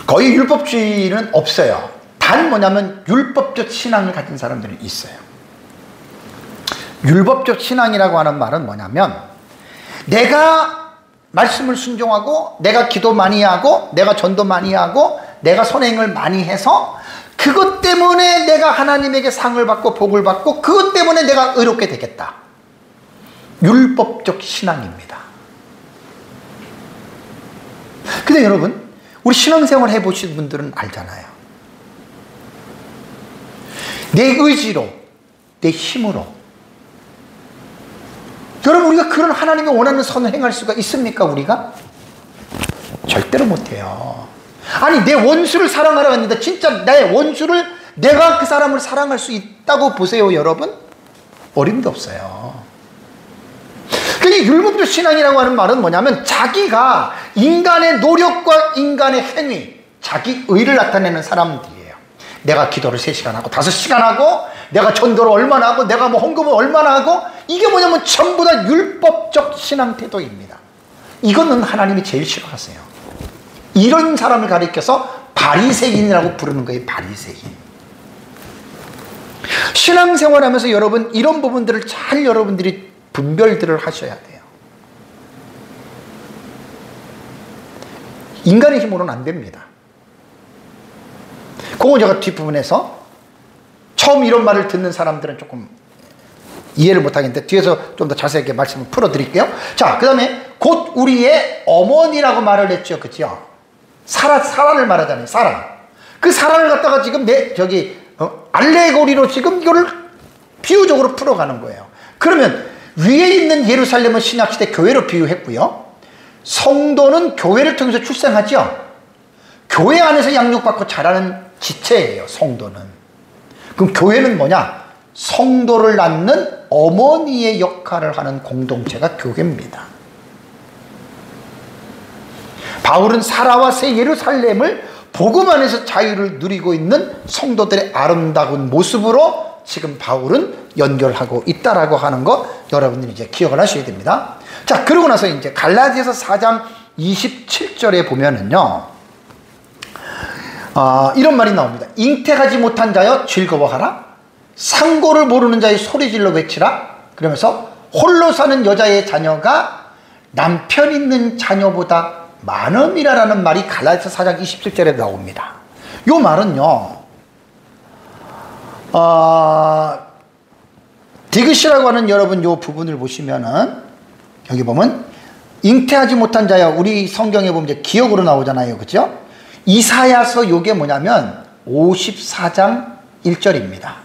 [SPEAKER 1] 거의 율법주의는 없어요. 단 뭐냐면 율법적 신앙을 가진 사람들은 있어요. 율법적 신앙이라고 하는 말은 뭐냐면 내가 말씀을 순종하고 내가 기도 많이 하고 내가 전도 많이 하고 내가 선행을 많이 해서 그것 때문에 내가 하나님에게 상을 받고 복을 받고 그것 때문에 내가 의롭게 되겠다. 율법적 신앙입니다. 근데 여러분, 우리 신앙생활 해보신 분들은 알잖아요. 내 의지로, 내 힘으로. 여러분, 우리가 그런 하나님이 원하는 선을 행할 수가 있습니까, 우리가? 절대로 못해요. 아니, 내 원수를 사랑하라 했는데 진짜 내 원수를 내가 그 사람을 사랑할 수 있다고 보세요, 여러분? 어림도 없어요. 그러니까 율법적 신앙이라고 하는 말은 뭐냐면 자기가 인간의 노력과 인간의 행위, 자기 의를 나타내는 사람들이에요. 내가 기도를 3시간 하고 5시간 하고 내가 전도를 얼마나 하고 내가 뭐 헌금을 얼마나 하고 이게 뭐냐면 전부 다 율법적 신앙 태도입니다. 이거는 하나님이 제일 싫어하세요. 이런 사람을 가리켜서 바리새인이라고 부르는 거예요. 바리새인. 신앙생활하면서 여러분 이런 부분들을 잘 여러분들이 분별들을 하셔야 돼요. 인간의 힘으로는 안 됩니다. 그건 제가 뒷부분에서 처음 이런 말을 듣는 사람들은 조금 이해를 못하겠는데 뒤에서 좀 더 자세하게 말씀을 풀어드릴게요. 자, 그 다음에 곧 우리의 어머니라고 말을 했죠. 그죠? 사라를 말하잖아요. 사라. 그 사라를 갖다가 지금 알레고리로 지금 이거를 비유적으로 풀어가는 거예요. 그러면 위에 있는 예루살렘은 신약시대 교회로 비유했고요. 성도는 교회를 통해서 출생하죠. 교회 안에서 양육받고 자라는 지체예요. 성도는. 그럼 교회는 뭐냐? 성도를 낳는 어머니의 역할을 하는 공동체가 교회입니다. 바울은 사라와 새 예루살렘을 복음 안에서 자유를 누리고 있는 성도들의 아름다운 모습으로 지금 바울은 연결하고 있다라고 하는 거 여러분들이 이제 기억을 하셔야 됩니다. 자, 그러고 나서 이제 갈라디아서 4장 27절에 보면은요, 이런 말이 나옵니다. 잉태하지 못한 자여 즐거워하라. 상고를 모르는 자의 소리질러 외치라. 그러면서 홀로 사는 여자의 자녀가 남편 있는 자녀보다 많음이라는 말이 갈라디아서 4장 27절에 나옵니다. 이 말은요, 디귿이라고 하는 여러분 이 부분을 보시면은 여기 보면 잉태하지 못한 자여, 우리 성경에 보면 이제 기억으로 나오잖아요. 그죠? 이사야서 요게 뭐냐면 54장 1절입니다.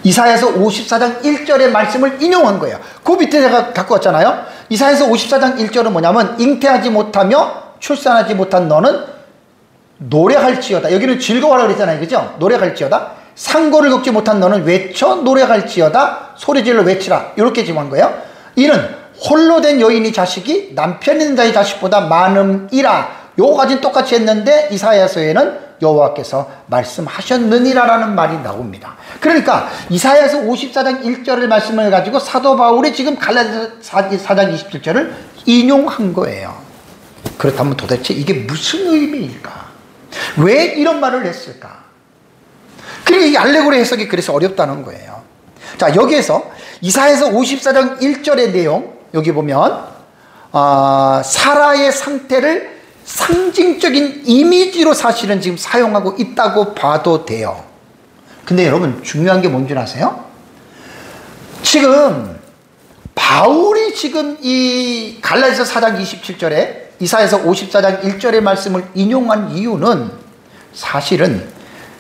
[SPEAKER 1] 이사야서 54장 1절의 말씀을 인용한 거예요. 그 밑에 제가 갖고 왔잖아요. 이사야서 54장 1절은 뭐냐면 잉태하지 못하며 출산하지 못한 너는 노래할지어다. 여기는 즐거워하라고 그랬잖아요. 그죠? 노래할지어다. 상고를 겪지 못한 너는 외쳐 노래할지어다. 소리질러 외치라. 이렇게 지금 한 거예요. 이는 홀로 된 여인이 자식이 남편 있는 자의 자식보다 많음이라. 요거까지는 똑같이 했는데 이사야서에는 여호와께서 말씀하셨느니라라는 말이 나옵니다. 그러니까 이사야서 54장 1절의 말씀을 가지고 사도 바울이 지금 갈라디아서 4장 27절을 인용한 거예요. 그렇다면 도대체 이게 무슨 의미일까? 왜 이런 말을 했을까? 그리고 이 알레고리 해석이 그래서 어렵다는 거예요. 자, 여기에서 이사야서 54장 1절의 내용, 여기 보면 사라의 상태를 상징적인 이미지로 사실은 지금 사용하고 있다고 봐도 돼요. 근데 여러분 중요한 게 뭔지 아세요? 지금 바울이 지금 이 갈라디아서 4장 27절에 이사야서 54장 1절의 말씀을 인용한 이유는 사실은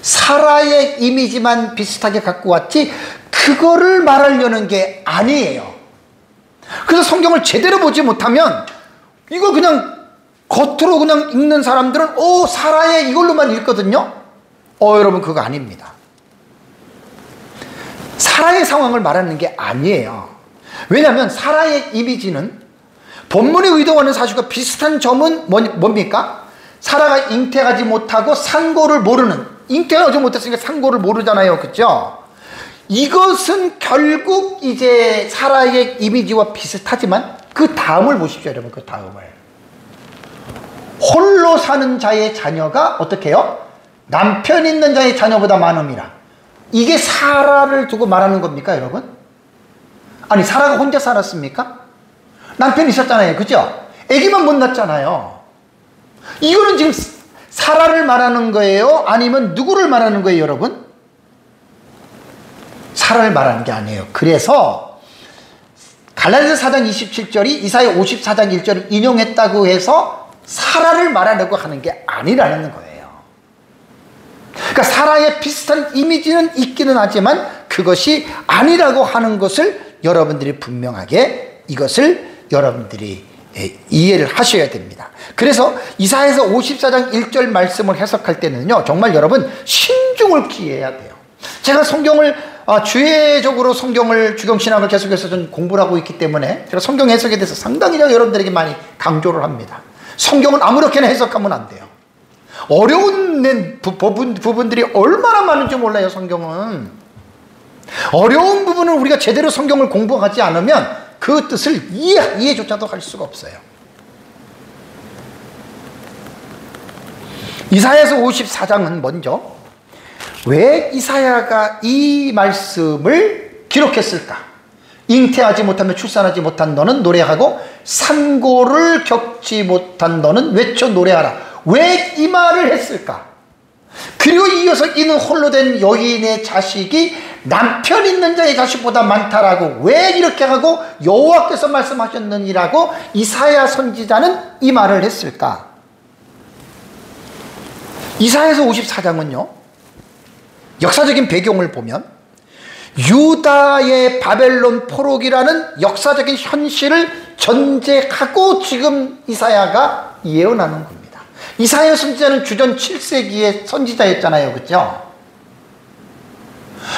[SPEAKER 1] 사라의 이미지만 비슷하게 갖고 왔지 그거를 말하려는 게 아니에요. 그래서 성경을 제대로 보지 못하면 이거 그냥 겉으로 그냥 읽는 사람들은 사라의 이걸로만 읽거든요. 여러분 그거 아닙니다. 사라의 상황을 말하는 게 아니에요. 왜냐하면 사라의 이미지는 본문이 의도하는 사실과 비슷한 점은 뭡니까? 사라가 잉태하지 못하고 상고를 모르는, 잉태하지 못했으니까 상고를 모르잖아요. 그죠? 이것은 결국 이제 사라의 이미지와 비슷하지만 그 그 다음을 보십시오, 여러분. 그 다음을. 홀로 사는 자의 자녀가 어떻게 해요? 남편 있는 자의 자녀보다 많음이라. 이게 사라를 두고 말하는 겁니까, 여러분? 아니, 사라가 혼자 살았습니까? 남편이 있었잖아요, 그죠? 아기만 못 낳았잖아요. 이거는 지금 사라를 말하는 거예요? 아니면 누구를 말하는 거예요, 여러분? 사라를 말하는 게 아니에요. 그래서 갈라디아서 4장 27절이 이사야 54장 1절을 인용했다고 해서 사라를 말하려고 하는 게 아니라는 거예요. 그러니까 사라의 비슷한 이미지는 있기는 하지만 그것이 아니라고 하는 것을 여러분들이 분명하게 이것을 여러분들이 이해를 하셔야 됩니다. 그래서 이사야서 54장 1절 말씀을 해석할 때는요, 정말 여러분 신중을 기해야 돼요. 제가 성경을 주회적으로 성경을 주경신학을 계속해서 좀 공부를 하고 있기 때문에 제가 성경 해석에 대해서 상당히 여러분들에게 많이 강조를 합니다. 성경은 아무렇게나 해석하면 안 돼요. 어려운 부분들이 얼마나 많은지 몰라요. 성경은 어려운 부분을 우리가 제대로 성경을 공부하지 않으면 그 뜻을 이해조차도 할 수가 없어요. 이사야서 54장은 먼저 왜 이사야가 이 말씀을 기록했을까? 잉태하지 못하며 출산하지 못한 너는 노래하고 산고를 겪지 못한 너는 외쳐 노래하라. 왜 이 말을 했을까? 그리고 이어서 이는 홀로 된 여인의 자식이 남편 있는 자의 자식보다 많다라고 왜 이렇게 하고 여호와께서 말씀하셨느니라고 이사야 선지자는 이 말을 했을까? 이사야서 54장은요 역사적인 배경을 보면 유다의 바벨론 포로기라는 역사적인 현실을 전제하고 지금 이사야가 예언하는 겁니다. 이사야 선지자는 주전 7세기의 선지자였잖아요. 그렇죠?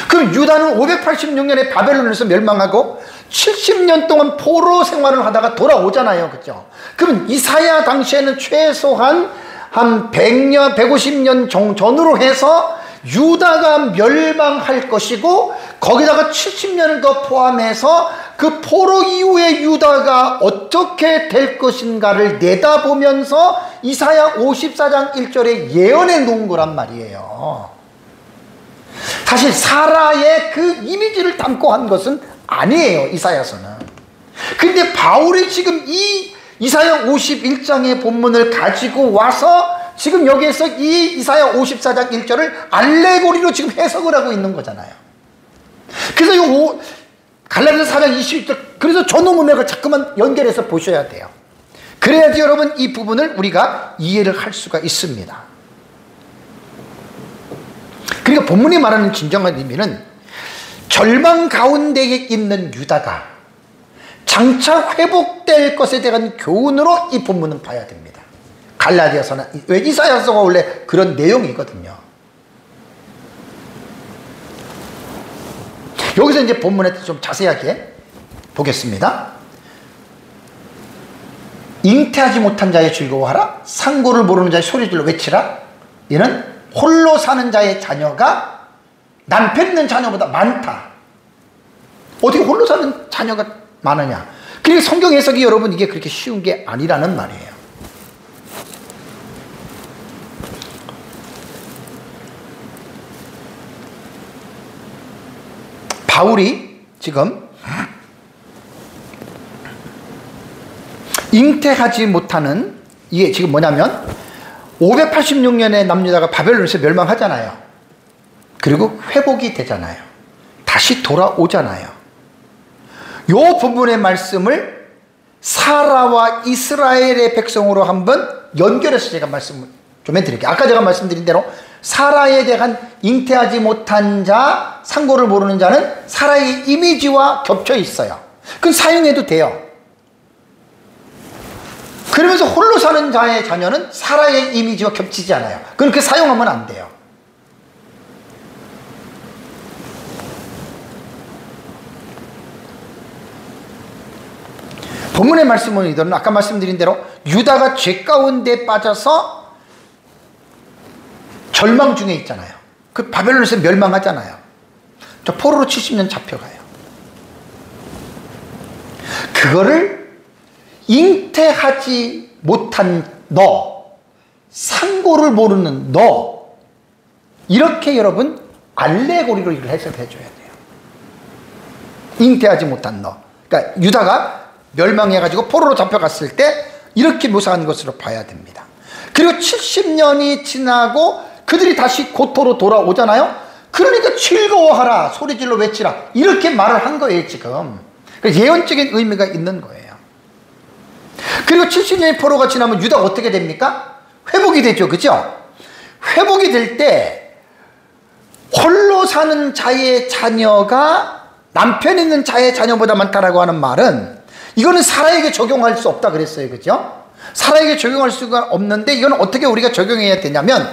[SPEAKER 1] 그럼 유다는 586년에 바벨론에서 멸망하고 70년 동안 포로 생활을 하다가 돌아오잖아요. 그렇죠? 그럼 이사야 당시에는 최소한 한 100년, 150년 전으로 해서 유다가 멸망할 것이고 거기다가 70년을 더 포함해서 그 포로 이후에 유다가 어떻게 될 것인가를 내다보면서 이사야 54장 1절에 예언해 놓은 거란 말이에요. 사실 사라의 그 이미지를 담고 한 것은 아니에요. 이사야서는. 근데 바울이 지금 이 이사야 51장의 본문을 가지고 와서 지금 여기에서 이 이사야 54장 1절을 알레고리로 지금 해석을 하고 있는 거잖아요. 그래서 이 갈라디아서 4장 21절, 그래서 전후문맥을 자꾸만 연결해서 보셔야 돼요. 그래야지 여러분 이 부분을 우리가 이해를 할 수가 있습니다. 그러니까 본문이 말하는 진정한 의미는 절망 가운데에 있는 유다가 장차 회복될 것에 대한 교훈으로 이 본문은 봐야 됩니다. 갈라디아서나 왜 이사야서가 원래 그런 내용이거든요. 여기서 이제 본문에 좀 자세하게 보겠습니다. 잉태하지 못한 자의 즐거워하라. 상고를 모르는 자의 소리들로 외치라. 이는 홀로 사는 자의 자녀가 남편 있는 자녀보다 많다. 어떻게 홀로 사는 자녀가 많으냐? 그리고 성경 해석이 여러분 이게 그렇게 쉬운 게 아니라는 말이에요. 바울이 지금 잉태하지 못하는 이게 지금 뭐냐면 586년에 남유다가 바벨론에서 멸망하잖아요. 그리고 회복이 되잖아요. 다시 돌아오잖아요. 요 부분의 말씀을 사라와 이스라엘의 백성으로 한번 연결해서 제가 말씀을 좀 해드릴게요. 아까 제가 말씀드린 대로 사라에 대한 잉태하지 못한 자, 상고를 모르는 자는 사라의 이미지와 겹쳐 있어요. 그건 사용해도 돼요. 그러면서 홀로 사는 자의 자녀는 사라의 이미지와 겹치지 않아요. 그렇게 사용하면 안 돼요. 본문의 말씀은 이들은 아까 말씀드린 대로 유다가 죄 가운데 빠져서 절망 중에 있잖아요. 그 바벨론에서 멸망하잖아요. 저 포로로 70년 잡혀가요. 그거를 잉태하지 못한 너, 상고를 모르는 너, 이렇게 여러분 알레고리로 이걸 해석해 줘야 돼요. 잉태하지 못한 너. 그러니까 유다가 멸망해가지고 포로로 잡혀갔을 때 이렇게 묘사한 것으로 봐야 됩니다. 그리고 70년이 지나고 그들이 다시 고토로 돌아오잖아요. 그러니까 즐거워하라, 소리질러 외치라, 이렇게 말을 한 거예요 지금. 예언적인 의미가 있는 거예요. 그리고 70년의 포로가 지나면 유다가 어떻게 됩니까? 회복이 되죠, 그죠? 회복이 될 때 홀로 사는 자의 자녀가 남편 있는 자의 자녀보다 많다라고 하는 말은, 이거는 사라에게 적용할 수 없다 그랬어요, 그죠? 사라에게 적용할 수가 없는데, 이건 어떻게 우리가 적용해야 되냐면,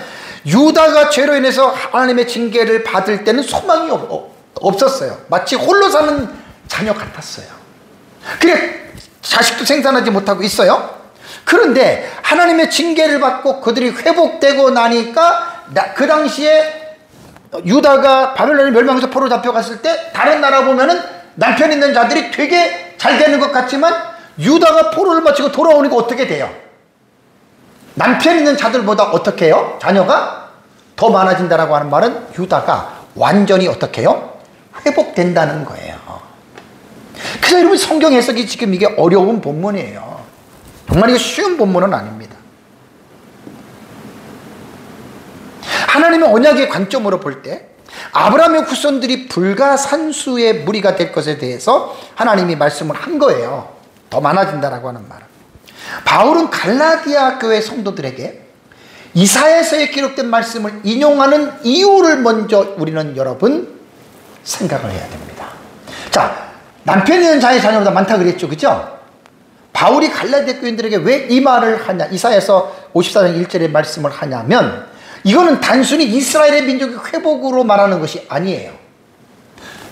[SPEAKER 1] 유다가 죄로 인해서 하나님의 징계를 받을 때는 소망이 없었어요. 마치 홀로 사는 자녀 같았어요. 그래, 자식도 생산하지 못하고 있어요. 그런데 하나님의 징계를 받고 그들이 회복되고 나니까, 그 당시에 유다가 바벨론에 멸망해서 포로 잡혀갔을 때 다른 나라 보면은 남편 있는 자들이 되게 잘 되는 것 같지만, 유다가 포로를 마치고 돌아오니까 어떻게 돼요? 남편 있는 자들보다 어떻게 해요? 자녀가 더 많아진다라고 하는 말은 유다가 완전히 어떻게 해요? 회복된다는 거예요. 그래서 여러분, 성경 해석이 지금 이게 어려운 본문이에요. 정말 이게 쉬운 본문은 아닙니다. 하나님의 언약의 관점으로 볼 때 아브라함의 후손들이 불가산수의 무리가 될 것에 대해서 하나님이 말씀을 한 거예요. 더 많아진다라고 하는 말은. 바울은 갈라디아 교회 성도들에게 이사야서에 기록된 말씀을 인용하는 이유를 먼저 우리는 여러분 생각을 해야 됩니다. 자, 남편 있는 자의 자녀보다 많다 그랬죠, 그죠? 바울이 갈라디아 교인들에게 왜 이 말을 하냐, 이사야서 54장 1절의 말씀을 하냐면, 이거는 단순히 이스라엘의 민족의 회복으로 말하는 것이 아니에요.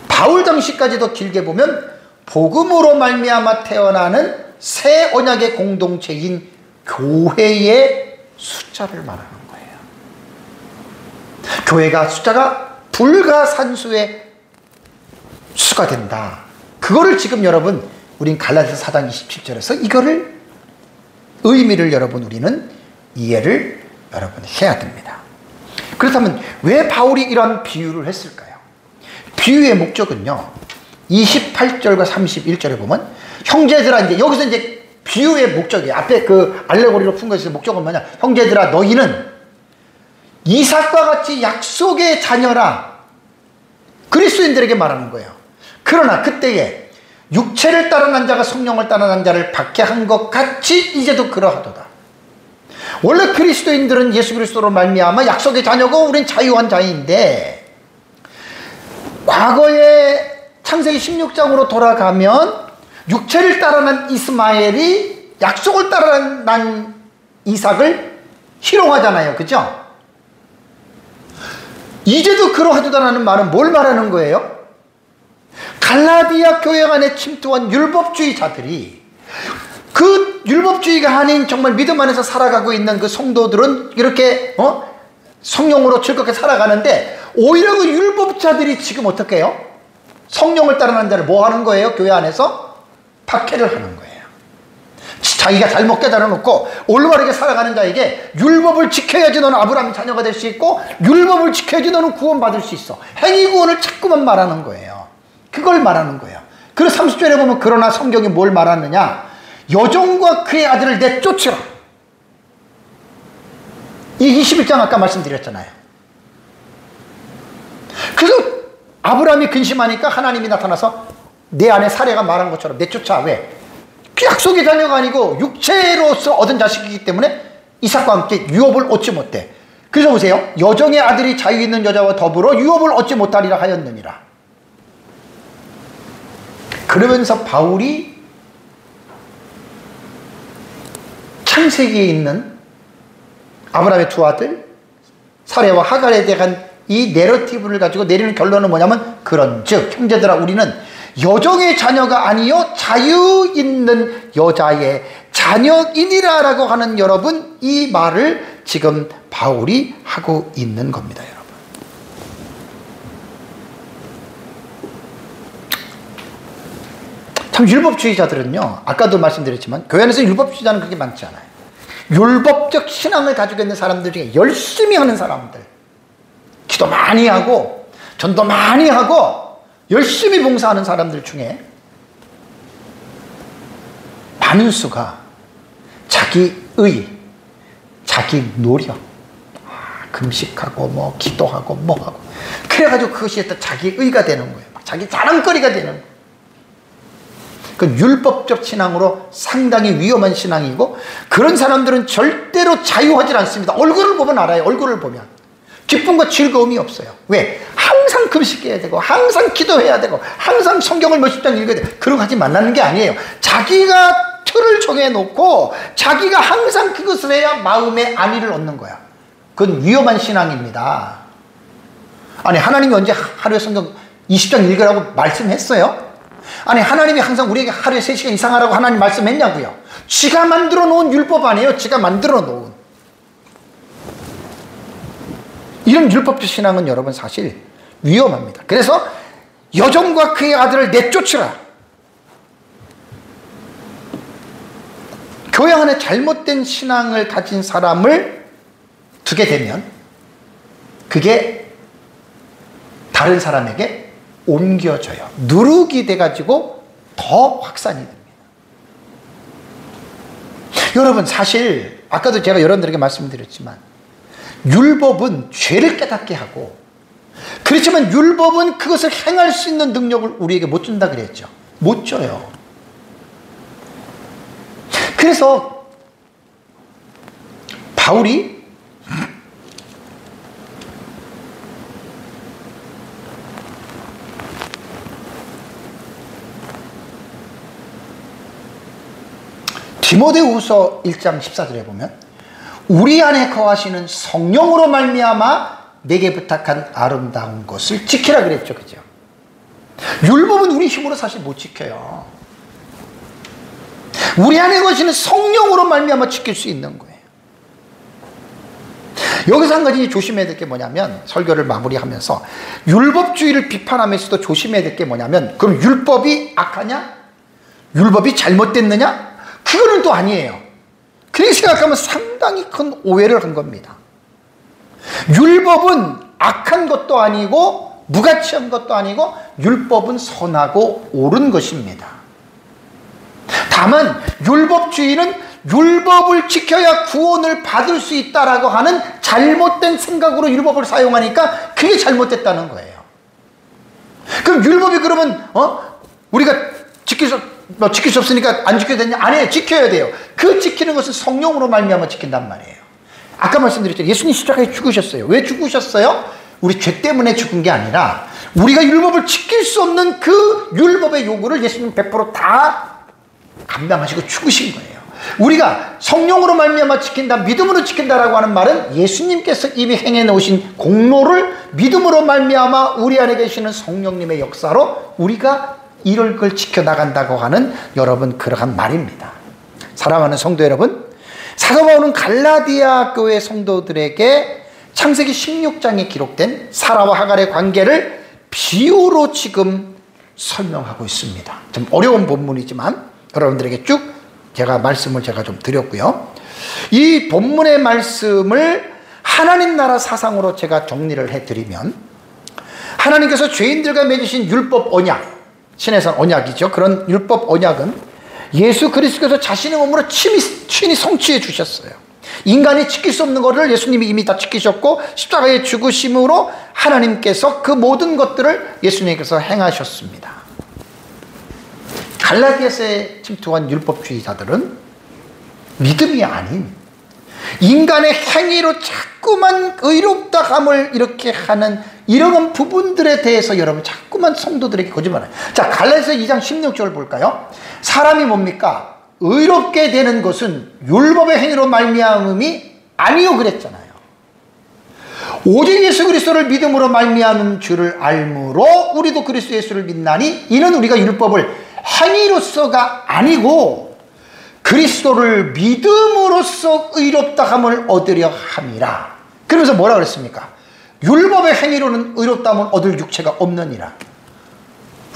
[SPEAKER 1] 바울 당시까지도 길게 보면 복음으로 말미암아 태어나는 새 언약의 공동체인 교회의 숫자를 말하는 거예요. 교회가 숫자가 불가산수의 수가 된다. 그거를 지금 여러분, 우린 갈라디아서 4장 27절에서 이거를 의미를 여러분 우리는 이해를 여러분 해야 됩니다. 그렇다면 왜 바울이 이런 비유를 했을까요? 비유의 목적은요, 28절과 31절에 보면 형제들아, 이제 여기서 이제 비유의 목적이에요. 앞에 그 알레고리로 푼 것의 목적은 뭐냐? 형제들아, 너희는 이삭과 같이 약속의 자녀라. 그리스도인들에게 말하는 거예요. 그러나 그때에 육체를 따라 난 자가 성령을 따라 난 자를 박해한 것 같이 이제도 그러하도다. 원래 그리스도인들은 예수 그리스도로 말미암아 약속의 자녀고 우린 자유한 자인데, 과거에 창세기 16장으로 돌아가면 육체를 따라 난 이스마엘이 약속을 따라 난 이삭을 희롱하잖아요, 그죠? 이제도 그러하도다라는 말은 뭘 말하는 거예요? 갈라디아 교회 안에 침투한 율법주의자들이, 그 율법주의가 아닌 정말 믿음 안에서 살아가고 있는 그 성도들은 이렇게 성령으로 즐겁게 살아가는데, 오히려 그 율법자들이 지금 어떻게 해요? 성령을 따르는 자를 뭐 하는 거예요? 교회 안에서 박해를 하는 거예요. 자기가 잘못 깨달아놓고 올바르게 살아가는 자에게 율법을 지켜야지 너는 아브라함 자녀가 될 수 있고, 율법을 지켜야지 너는 구원받을 수 있어, 행위 구원을 자꾸만 말하는 거예요. 그걸 말하는 거예요. 그래서 30절에 보면, 그러나 성경이 뭘 말하느냐? 여종과 그의 아들을 내쫓으라. 이 21장 아까 말씀드렸잖아요. 그래서 아브라함이 근심하니까 하나님이 나타나서 내 안에 사례가 말한 것처럼 내쫓아. 왜? 그 약속의 자녀가 아니고 육체로서 얻은 자식이기 때문에 이삭과 함께 유업을 얻지 못해. 그래서 보세요. 여종의 아들이 자유 있는 여자와 더불어 유업을 얻지 못하리라 하였느니라. 그러면서 바울이 창세기에 있는 아브라함의 두 아들 사레와 하갈에 대한 이 내러티브를 가지고 내리는 결론은 뭐냐면, 그런즉 형제들아, 우리는 여종의 자녀가 아니요 자유 있는 여자의 자녀이니라 라고 하는, 여러분, 이 말을 지금 바울이 하고 있는 겁니다. 여러분, 참 율법주의자들은요, 아까도 말씀드렸지만 교회 안에서 율법주의자는 그렇게 많지 않아요. 율법적 신앙을 가지고 있는 사람들 중에 열심히 하는 사람들, 기도 많이 하고 전도 많이 하고 열심히 봉사하는 사람들 중에 많은 수가 자기의, 자기 노력, 금식하고 뭐 기도하고 뭐 하고 그래가지고 그것이 또 자기의가 되는 거예요. 자기 자랑거리가 되는 거예요. 그 율법적 신앙으로 상당히 위험한 신앙이고, 그런 사람들은 절대로 자유하지 않습니다. 얼굴을 보면 알아요. 얼굴을 보면 기쁨과 즐거움이 없어요. 왜? 항상 금식해야 되고 항상 기도해야 되고 항상 성경을 몇십 장 읽어야 되고, 그런 거 하지 말라는 게 아니에요. 자기가 틀을 정해놓고 자기가 항상 그것을 해야 마음의 안위를 얻는 거야. 그건 위험한 신앙입니다. 아니, 하나님이 언제 하루에 성경 20장 읽으라고 말씀했어요? 아니, 하나님이 항상 우리에게 하루에 3시간 이상 하라고 하나님 말씀했냐고요? 지가 만들어 놓은 율법 아니에요. 지가 만들어 놓은. 이런 율법적 신앙은 여러분 사실 위험합니다. 그래서 여종과 그의 아들을 내쫓으라. 교회 안에 잘못된 신앙을 가진 사람을 두게 되면 그게 다른 사람에게 옮겨져요. 누룩이 돼가지고 더 확산이 됩니다. 여러분, 사실 아까도 제가 여러분들에게 말씀드렸지만 율법은 죄를 깨닫게 하고, 그렇지만 율법은 그것을 행할 수 있는 능력을 우리에게 못 준다 그랬죠. 못 줘요. 그래서 바울이 디모데후서 1장 14절에 보면 우리 안에 거하시는 성령으로 말미암아 내게 부탁한 아름다운 것을 지키라 그랬죠. 그죠? 율법은 우리 힘으로 사실 못 지켜요. 우리 안에 거하시는 성령으로 말미암아 지킬 수 있는 거예요. 여기서 한 가지 조심해야 될 게 뭐냐면, 설교를 마무리하면서 율법주의를 비판하면서도 조심해야 될 게 뭐냐면, 그럼 율법이 악하냐? 율법이 잘못됐느냐? 그거는 또 아니에요. 그렇게 생각하면 상당히 큰 오해를 한 겁니다. 율법은 악한 것도 아니고 무가치한 것도 아니고 율법은 선하고 옳은 것입니다. 다만 율법주의는 율법을 지켜야 구원을 받을 수 있다라고 하는 잘못된 생각으로 율법을 사용하니까 그게 잘못됐다는 거예요. 그럼 율법이 그러면 우리가 지킬 수 없으니까 안 지켜야 되냐? 아니에요. 지켜야 돼요. 그 지키는 것은 성령으로 말미암아 지킨단 말이에요. 아까 말씀드렸죠. 예수님 십자가에 죽으셨어요. 왜 죽으셨어요? 우리 죄 때문에 죽은 게 아니라 우리가 율법을 지킬 수 없는 그 율법의 요구를 예수님 100% 다 감당하시고 죽으신 거예요. 우리가 성령으로 말미암아 지킨다, 믿음으로 지킨다라고 하는 말은 예수님께서 이미 행해 놓으신 공로를 믿음으로 말미암아 우리 안에 계시는 성령님의 역사로 우리가 이럴 걸 지켜나간다고 하는 여러분 그러한 말입니다. 사랑하는 성도 여러분, 사도 바울은 갈라디아 교회 성도들에게 창세기 16장에 기록된 사라와 하갈의 관계를 비유로 지금 설명하고 있습니다. 좀 어려운 본문이지만 여러분들에게 쭉 말씀을 좀 드렸고요. 이 본문의 말씀을 하나님 나라 사상으로 제가 정리를 해드리면, 하나님께서 죄인들과 맺으신 율법 언약, 신에서 언약이죠. 그런 율법 언약은 예수 그리스도께서 자신의 몸으로 친히 성취해 주셨어요. 인간이 지킬 수 없는 것을 예수님이 이미 다 지키셨고, 십자가의 죽으심으로 하나님께서 그 모든 것들을 예수님께서 행하셨습니다. 갈라디아서에 침투한 율법주의자들은 믿음이 아닌 인간의 행위로 자꾸만 의롭다함을 이렇게 하는 이런 부분들에 대해서 여러분 자꾸만 성도들에게 거짓말해요. 자, 갈라디아서 2장 16절을 볼까요? 사람이 뭡니까? 의롭게 되는 것은 율법의 행위로 말미암음이 아니요 그랬잖아요. 오직 예수 그리스도를 믿음으로 말미암은 줄을 알므로 우리도 그리스도 예수를 믿나니 이는 우리가 율법을 행위로서가 아니고 그리스도를 믿음으로써 의롭다함을 얻으려 함이라. 그러면서 뭐라 그랬습니까? 율법의 행위로는 의롭다함을 얻을 육체가 없느니라.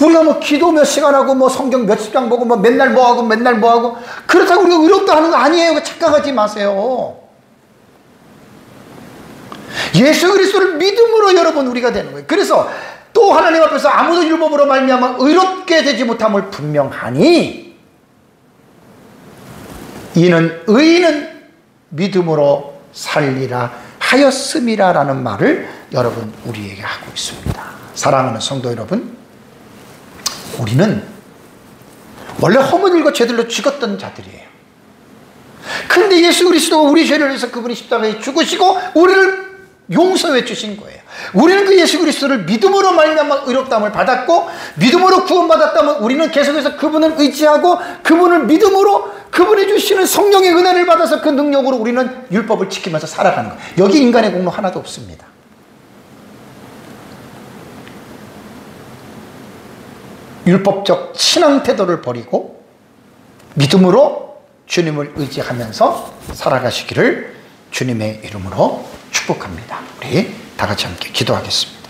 [SPEAKER 1] 우리가 뭐 기도 몇 시간 하고 뭐 성경 몇십 장 보고 뭐 맨날 뭐 하고 맨날 뭐 하고 그렇다고 우리가 의롭다 하는 거 아니에요. 착각하지 마세요. 예수 그리스도를 믿음으로 여러분 우리가 되는 거예요. 그래서 또 하나님 앞에서 아무도 율법으로 말미암아 의롭게 되지 못함을 분명하니 이는 의인은 믿음으로 살리라 하였음이라 라는 말을 여러분 우리에게 하고 있습니다. 사랑하는 성도 여러분, 우리는 원래 허물과 죄들로 죽었던 자들이에요. 그런데 예수 그리스도가 우리 죄를 위해서 그분이 십자가에 죽으시고 우리를 용서해 주신 거예요. 우리는 그 예수 그리스도를 믿음으로 말미암아 의롭다함을 받았고 믿음으로 구원받았다면 우리는 계속해서 그분을 의지하고 그분을 믿음으로 그분이 주시는 성령의 은혜를 받아서 그 능력으로 우리는 율법을 지키면서 살아가는 거예요. 여기 인간의 공로 하나도 없습니다. 율법적 신앙 태도를 버리고 믿음으로 주님을 의지하면서 살아가시기를 주님의 이름으로 축복합니다. 우리 다 같이 함께 기도하겠습니다.